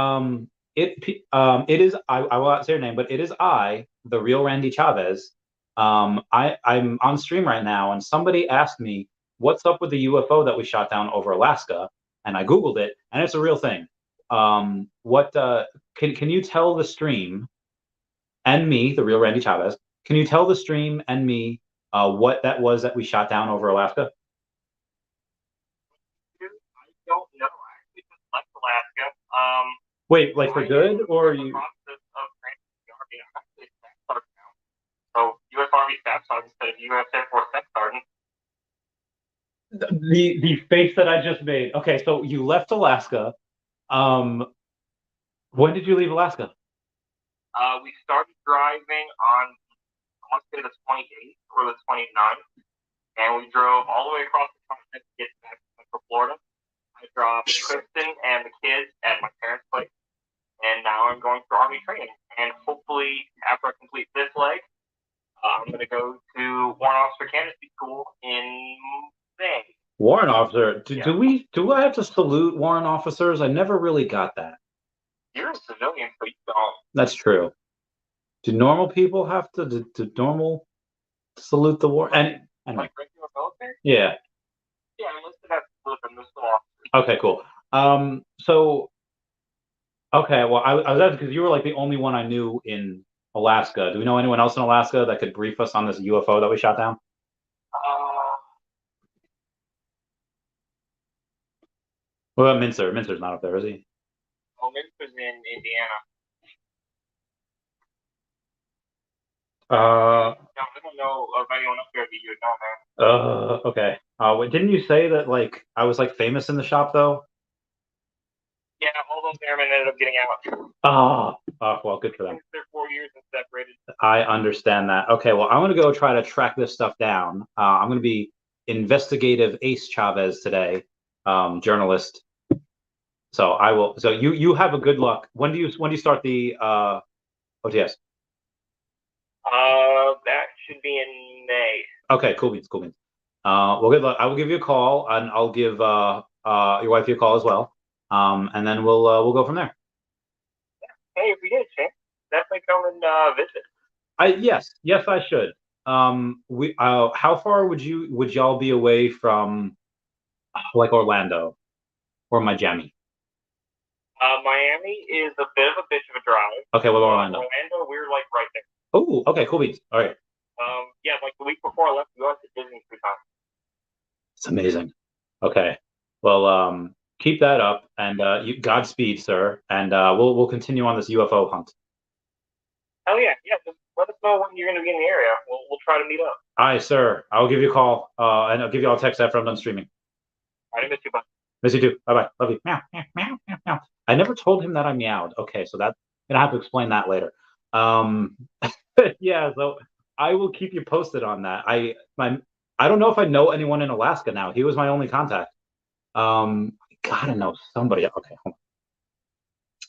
it is I will not say your name, but it is the real Randy Chavez. I'm on stream right now, and somebody asked me what's up with the UFO that we shot down over Alaska, and I googled it, and it's a real thing. What can you tell the stream and me, the real Randy Chavez? Can you tell the stream and me what that was that we shot down over Alaska? I don't know. I actually just left Alaska. Wait, like for good, or you? So U.S. Army staff sergeant instead of U.S. Air Force staff sergeant. The face that I just made. Okay, so you left Alaska. When did you leave Alaska? We started driving on, I want to say the 28th or the 29th. and we drove all the way across the continent to get back to Central Florida. I dropped Kristen and the kids at my parents' place, and now I'm going for Army training. And hopefully, after I complete this leg, I'm going to go to Warrant Officer Candidacy School in May. Warrant officer? Do I have to salute warrant officers? I never really got that. You're a civilian, so you don't. That's true. Do normal people have to? Do normal salute the war? And like regular military? Yeah. Yeah, enlisted have to salute them. They're still officers. Okay, cool. So, okay, well, I was asking because you were like the only one I knew in Alaska. Do we know anyone else in Alaska that could brief us on this UFO that we shot down? What about Mincer? Mincer's not up there, is he? Oh, Mincer's in Indiana. I don't know of anyone up there that you would know, man. Okay. Didn't you say that like I was like famous in the shop though? Yeah, all those airmen ended up getting out. Well, good for them. They're 4 years and separated. I understand that. Okay, well, I'm gonna go try to track this stuff down. I'm gonna be investigative Ace Chavez today, journalist. So I will. So you have a good luck. When do you start the OTS? That should be in May. Okay, cool beans. Well, good luck. I will give you a call, and I'll give your wife a call as well. And then we'll go from there. Hey, if we get a chance, definitely come and visit. Yes, I should. How far would y'all be away from like Orlando or Miami? Miami is a bit of a bitch of a drive. Okay, what about Orlando? Orlando, we're like right there. Oh, okay, cool beans. All right. Yeah, like the week before I left, we went to Disney 3 times. It's amazing. Okay. Well, keep that up, and Godspeed, sir. And we'll continue on this UFO hunt. Oh yeah. Just let us know when you're going to be in the area. We'll try to meet up. Aye, sir. I'll give you a call, and I'll give you all a text after I'm done streaming. I miss you, bud. Miss you too. Bye bye. Love you. Meow, meow, meow, meow, meow. I never told him that I meowed. Okay, so that's gonna have to explain that later. Yeah. So I will keep you posted on that. I don't know if I know anyone in Alaska now. He was my only contact. I gotta know somebody. Okay, hold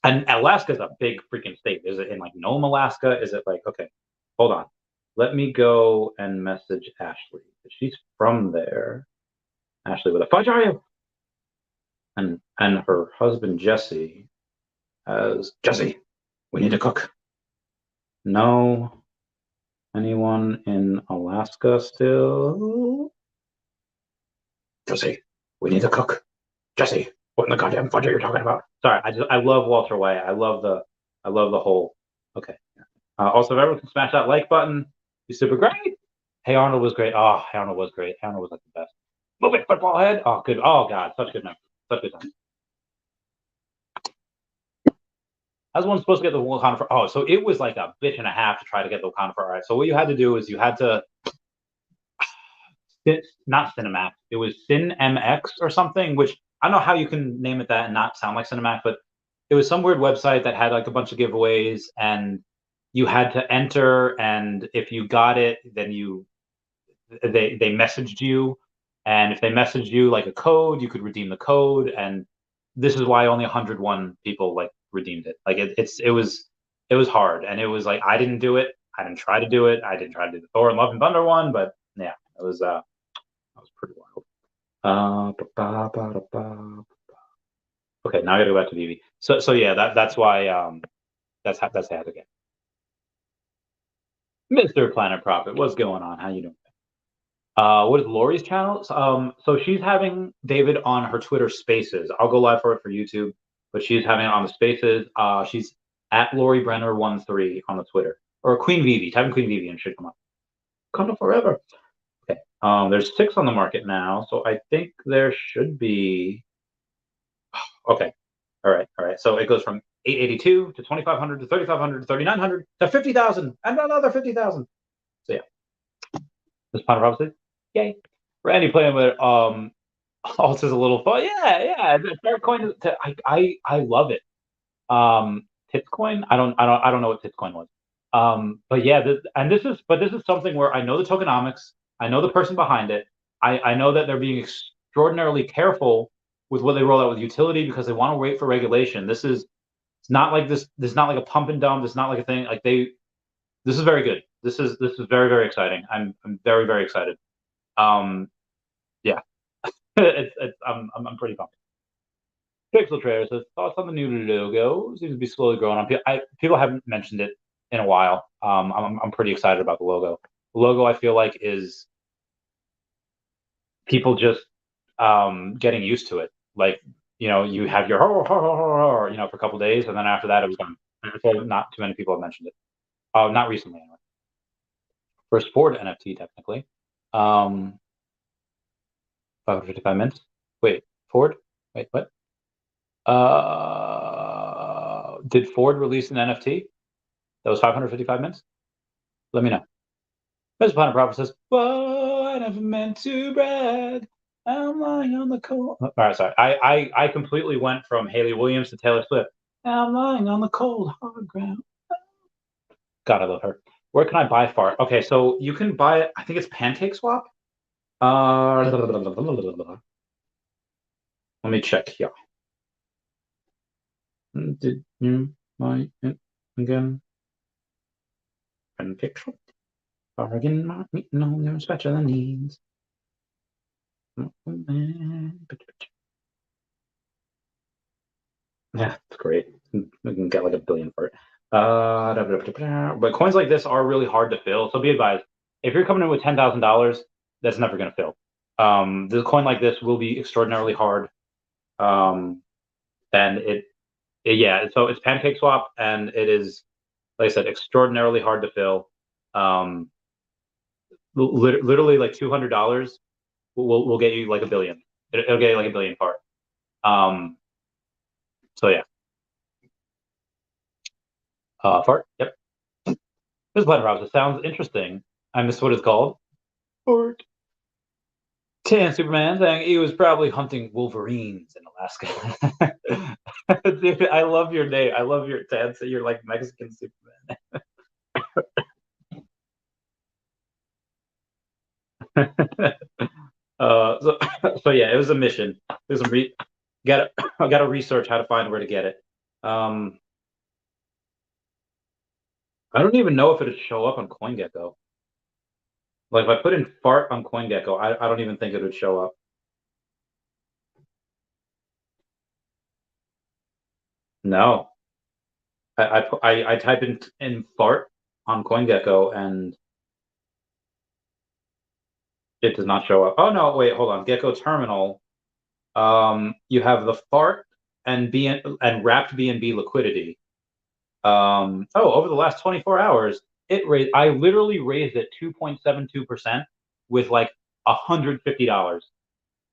on. And Alaska's a big freaking state. Is it in like Nome, Alaska? Is it like okay? Hold on. Let me go and message Ashley. She's from there. Ashley with a fudge, are you? And her husband Jesse as Jesse. We need to cook. No. Anyone in Alaska still? Jesse, we need to cook. Jesse, what in the goddamn fudge are you talking about? Sorry, I love Walter Way. I love the whole. Okay. Also, if everyone can smash that like button, be super great. Hey Arnold was great. Oh, hey Arnold was great. Arnold was like the best. Move it, football head. Oh, good. Oh God, such good memory. Such good time. How's one supposed to get the Wakanda for? Oh, so it was like a bitch and a half to try to get the Wakanda for. All right. So what you had to do is you had to not Cinemax. It was CinMX or something, which I don't know how you can name it that and not sound like Cinemax, but it was some weird website that had like a bunch of giveaways and you had to enter, and if you got it, then they messaged you, and if they messaged you like a code, you could redeem the code, and this is why only 101 people like redeemed it. Like it was hard, and it was like I didn't do it. I didn't try to do it. I didn't try to do the Thor and Love and Thunder one, but yeah, it was pretty wild. Okay, now I gotta go back to VeVe. So yeah, that's why that's how again. Mr. Planet Profit, what's going on? How you doing? What is Lori's channel? So she's having David on her Twitter Spaces. I'll go live for it for YouTube, but she's having it on the Spaces. She's at Lori Brenner 13 on the Twitter, or Queen VeVe. Type in Queen VeVe and it should come up. Come forever. Okay. There's 6 on the market now, so I think there should be. Okay. All right. So it goes from 882 to 2,500 to 3,500 to 3,900 to 50,000 and another 50,000. So yeah. This Planet Profit. Yay. Randy playing with alts is a little fun. Yeah. Faircoin I love it. Titscoin, I don't know what Titscoin was. But yeah, this is something where I know the tokenomics, I know the person behind it, I know that they're being extraordinarily careful with what they roll out with utility because they want to wait for regulation. It's not like this. This is not like a pump and dump. It's not like a thing like they. This is very good. This is very, very exciting. I'm very, very excited. Yeah, I'm pretty pumped. Pixel Trader says thoughts on the new logo. Seems to be slowly growing on. People haven't mentioned it in a while. I'm pretty excited about the logo. The logo I feel like is people just getting used to it. Like you have your for a couple days, and then after that it was gone. So not too many people have mentioned it. Not recently anyway. First Ford NFT technically. 555 minutes. Wait, Ford? Wait, what? Did Ford release an NFT that was 555 minutes? Let me know. Mr. Planet Prophet says, "Whoa, I never meant to brag. I'm lying on the cold." All right, sorry. I completely went from Haley Williams to Taylor Swift. I'm lying on the cold hard ground. God, I love her. Where can I buy fart? Okay, so you can buy it. I think it's Pancake Swap. Let me check here. Did you buy it again? Pancake Swap. Bargain mark meeting all your special needs. Yeah, it's great. We can get like a billion for it. But coins like this are really hard to fill. So be advised, if you're coming in with $10,000, that's never going to fill. The coin like this will be extraordinarily hard. And yeah, so it's Pancake Swap, and it is, like I said, extraordinarily hard to fill. Literally like $200 will get you like a billion. It'll get you like a billion part. So yeah. Fart. Yep. This is Planet Robs. It sounds interesting. I miss what it's called. Fart. Tan Superman saying he was probably hunting wolverines in Alaska. Dude, I love your name. I love your Tan. So you're like Mexican Superman. So so yeah, it was a mission. There's some I gotta research how to find where to get it. I don't even know if it'd show up on CoinGecko. Like if I put in fart on CoinGecko, I don't even think it would show up. No, I type in fart on CoinGecko and it does not show up. Oh no, wait, hold on. Gecko Terminal. You have the fart and wrapped BNB liquidity. Over the last 24 hours, I literally raised it 2.72% with like $150.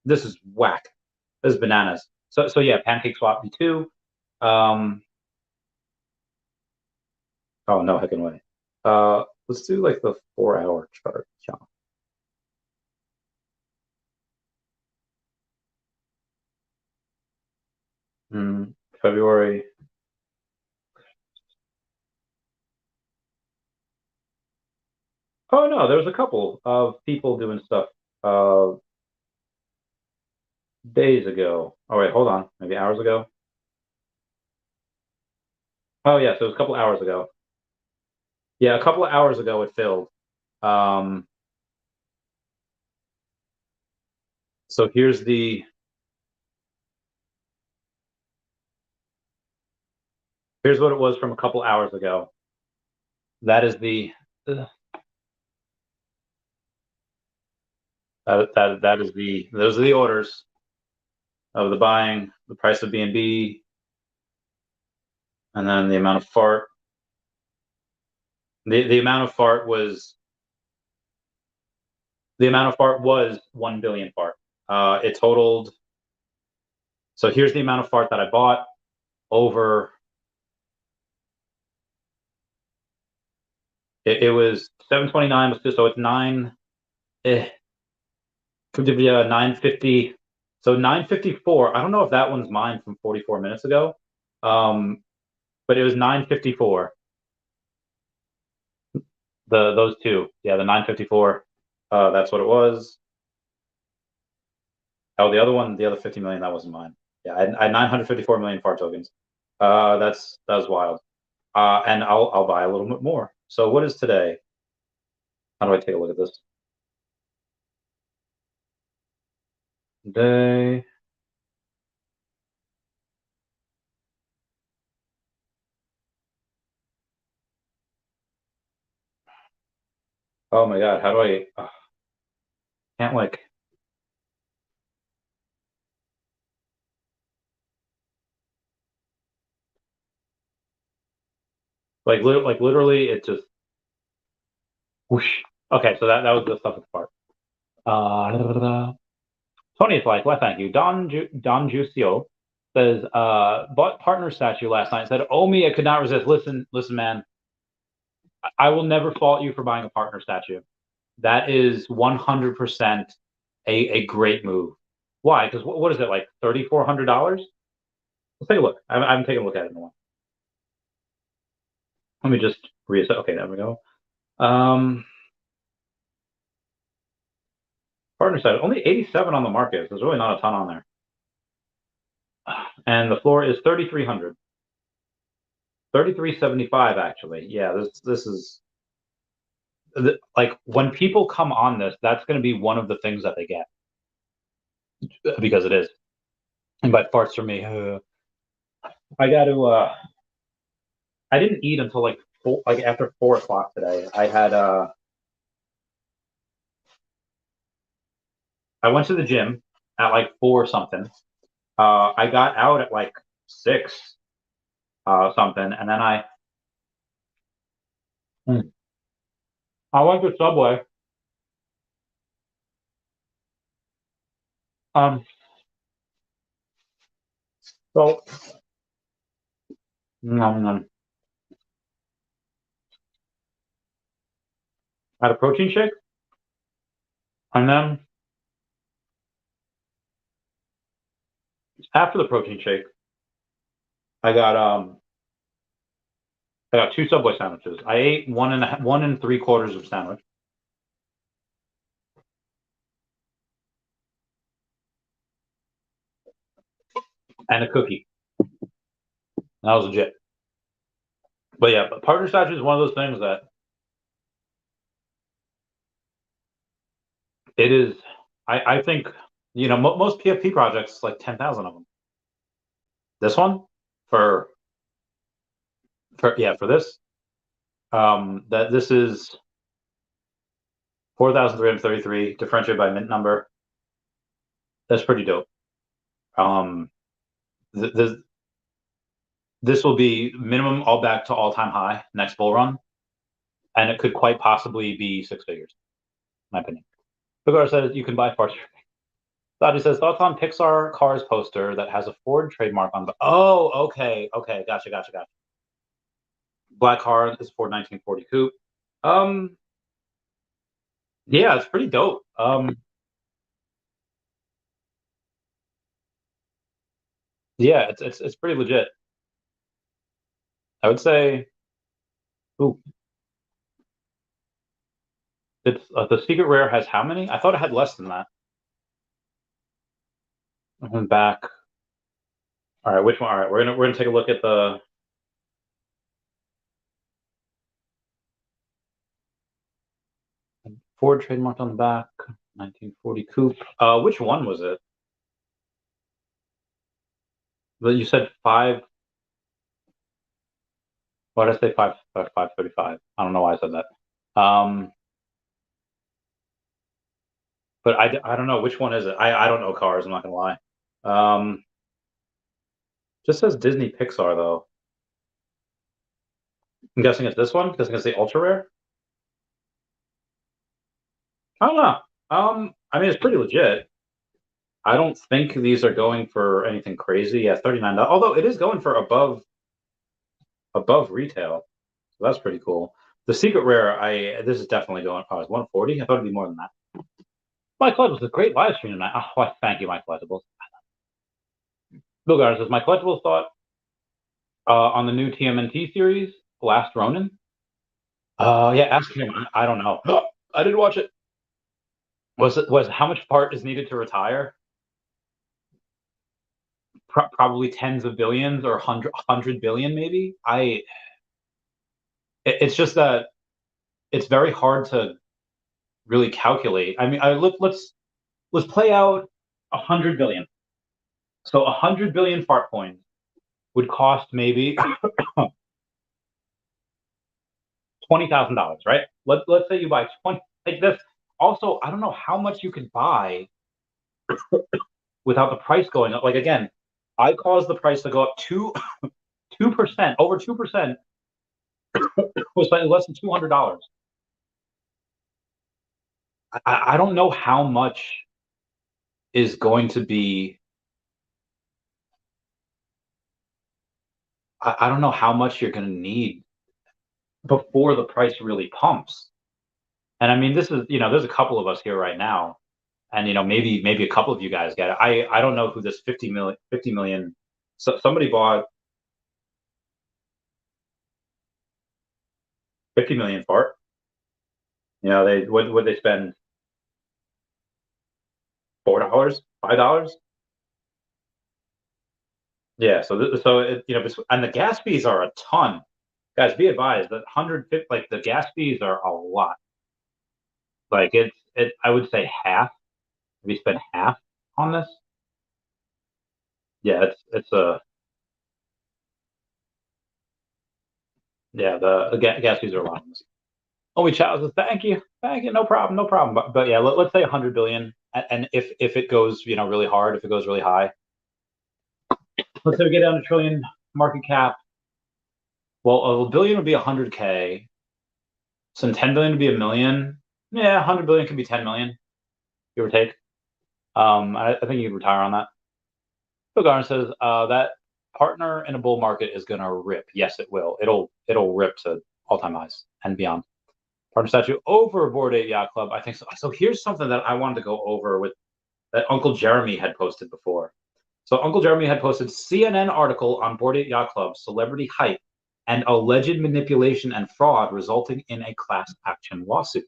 This is whack. This is bananas. So yeah, Pancake Swap V2. Oh no heckin' way. Let's do like the 4-hour chart. Yeah. February. Oh no, there was a couple of people doing stuff days ago. Oh wait, hold on. Maybe hours ago. Oh yeah, so it was a couple hours ago. Yeah, a couple of hours ago it filled. So here's what it was from a couple hours ago. That is those are the orders of the buying, the price of BNB, and then the amount of fart. The amount of fart was 1 billion fart. It totaled. So here's the amount of fart that I bought over. It was 729, so it's 950. So 954. I don't know if that one's mine from 44 minutes ago, but it was 954. Those two, yeah, the 954. That's what it was. Oh, the other 50 million, that wasn't mine. Yeah, I had 954 million fart tokens. That was wild. And I'll buy a little bit more. So what is today? How do I take a look at this? Today. Oh my God, how do I? Can't literally it just whoosh. Okay, so that was the stuff at the part. Tony is like, well, thank you. Don Juicio says, bought partner statue last night. Said, OMI, I could not resist. Listen, man. I will never fault you for buying a partner statue. That is 100% a great move. Why? Because what is it, like $3,400? Let's take a look. I haven't taken a look at it in a while. Let me just reassess. Okay, there we go. Partner side, only 87 on the market. There's really not a ton on there. And the floor is 3,300. 3,375 actually. Yeah, this is like when people come on this, that's going to be one of the things that they get because it is. And by farts for me, I got to. I didn't eat until like after 4 o'clock today. I went to the gym at like 4 something. I got out at like 6 something, and then I went to Subway. Um, so I had a protein shake, and then after the protein shake, I got 2 Subway sandwiches. I ate 1 1 3/4 of sandwich, and a cookie. That was legit. But yeah, partner statue is one of those things that it is. I think most PFP projects like 10,000 of them. This one for this that this is 4,333 differentiated by mint number. That's pretty dope. This will be minimum all back to all-time high next bull run, and it could quite possibly be 6 figures, in my opinion. Pigar says you can buy parts. Dodgy says thoughts on Pixar Cars poster that has a Ford trademark on the. Oh, okay, gotcha. Black car is Ford 1940 coupe. Yeah, it's pretty dope. Yeah, it's pretty legit. I would say, ooh, it's the secret rare has how many? I thought it had less than that. I went back. All right, which one? All right, we're gonna take a look at the Ford trademark on the back, 1940 coupe. Which one was it? But you said 5. Why did I say 535? I don't know why I said that. But I don't know which one is it. I don't know cars. I'm not gonna lie. Just says Disney Pixar though. I'm guessing it's this one. I'm guessing it's the ultra rare. I don't know. I mean, it's pretty legit. I don't think these are going for anything crazy. Yeah, $39. Although it is going for above retail, so that's pretty cool. The secret rare, this is definitely going. Oh, it's 140. I thought it'd be more than that. Mike Collectibles, a great live stream tonight. Oh, thank you, Mike Collectibles. Bill Garner says, my collectibles thought on the new TMNT series, Last Ronin. Yeah, ask him. I don't know. I didn't watch it. Was how much part is needed to retire? probably tens of billions or 100 billion maybe. It's just that it's very hard to really calculate. I mean, let's play out 100 billion. So 100 billion fart coins would cost maybe $20,000, right? Let's say you buy 20 like this. Also, I don't know how much you could buy without the price going up. Like again, I caused the price to go up 2%, over 2%, was slightly less than $200. I don't know how much is going to be. I don't know how much you're going to need before the price really pumps. And I mean, this is, there's a couple of us here right now, and maybe a couple of you guys get it. I don't know who this 50 million. So somebody bought 50 million fart. They would they spend $4, $5? Yeah. And the gas fees are a ton. Guys, be advised that 150, like the gas fees are a lot. Like I would say half. If you spend half on this, yeah, it's a yeah. The gas fees are a lot on this. Oh, we chat says, thank you, no problem, no problem. But yeah, let's say 100 billion, and if it goes really hard, if it goes really high, let's say we get down to trillion market cap. Well, a billion would be 100K. So 10 billion would be a million. Yeah, 100 billion could be 10 million, give or take. I think you could retire on that. So Garner says that partner in a bull market is gonna rip. Yes, it will. It'll rip to all-time highs and beyond. Partner statue over Bored Ape Yacht Club. I think so. So here's something that I wanted to go over with that Uncle Jeremy had posted before. So Uncle Jeremy had posted CNN article on Bored Ape Yacht Club celebrity hype and alleged manipulation and fraud resulting in a class action lawsuit.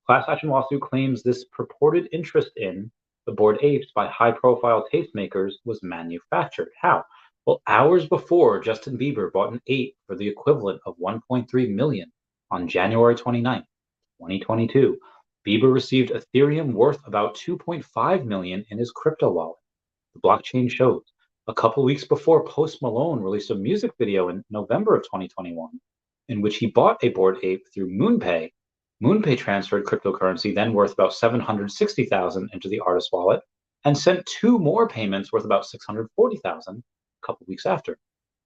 Class action lawsuit claims this purported interest in the Bored Apes by high-profile tastemakers was manufactured. How? Well, hours before Justin Bieber bought an ape for the equivalent of 1.3 million on January 29th, 2022, Bieber received Ethereum worth about 2.5 million in his crypto wallet. The blockchain shows a couple weeks before Post Malone released a music video in November of 2021, in which he bought a Bored Ape through MoonPay. MoonPay transferred cryptocurrency then worth about 760,000 into the artist's wallet and sent two more payments worth about 640,000 a couple weeks after.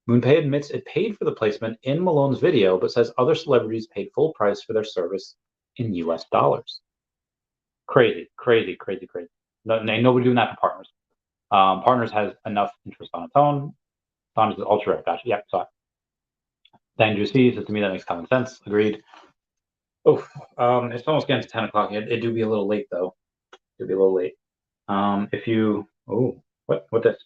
MoonPay admits it paid for the placement in Malone's video, but says other celebrities paid full price for their service in US dollars. Crazy, crazy, crazy, crazy. Nobody doing that for Partners. Partners has enough interest on its own. Partners is ultra rare. Gotcha. Yeah, saw it. Then C says to me that makes common sense. Agreed. Oh, it's almost getting to 10 o'clock. It do be a little late though. It'd be a little late. If you what this?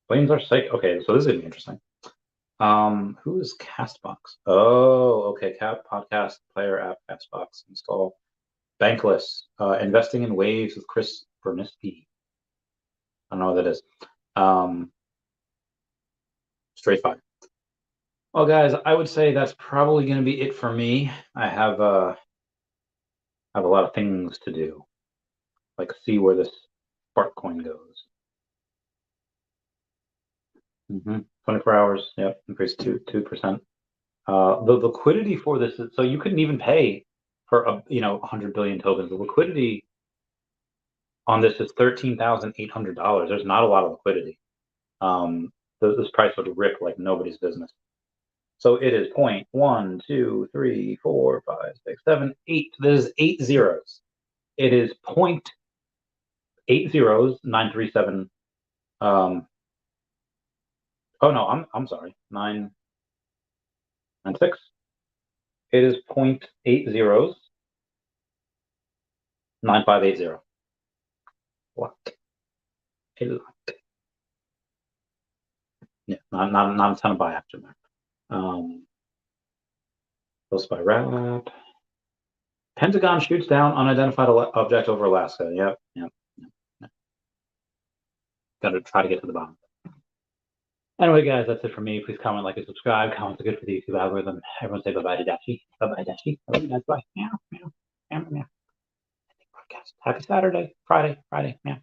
Flames are psych. Okay, so this is gonna be interesting. Who is Castbox? Oh, okay. Cat podcast player app Castbox install. Bankless. Investing in waves with Chris Bernisky. I don't know what that is. Straight fire. Well, guys, I would say that's probably going to be it for me. I have a lot of things to do, like see where this Spark coin goes. 24 hours. Yep, increased 2%. The liquidity for this is, so you couldn't even pay for 100 billion tokens. The liquidity on this is $13,800. There's not a lot of liquidity. This price would rip like nobody's business. So it is 0.1, 2, 3, 4, 5, 6, 7, 8. There's 8 zeros. It is 0.8 zeros, 937. Oh no, I'm sorry, 996. It is 0.8 zeros, 9580. Luck. Yeah, not a ton of buy after there. Post by wrap. Pentagon shoots down unidentified object over Alaska. Yep. got to try to get to the bottom. Anyway, guys, that's it for me. Please comment, like, and subscribe. Comments are good for the YouTube algorithm. Everyone say bye-bye to Dashi. Bye-bye, Dashi. I love you guys. Bye. Meow, meow, meow, meow. Podcast. Happy Saturday. Friday. Meow.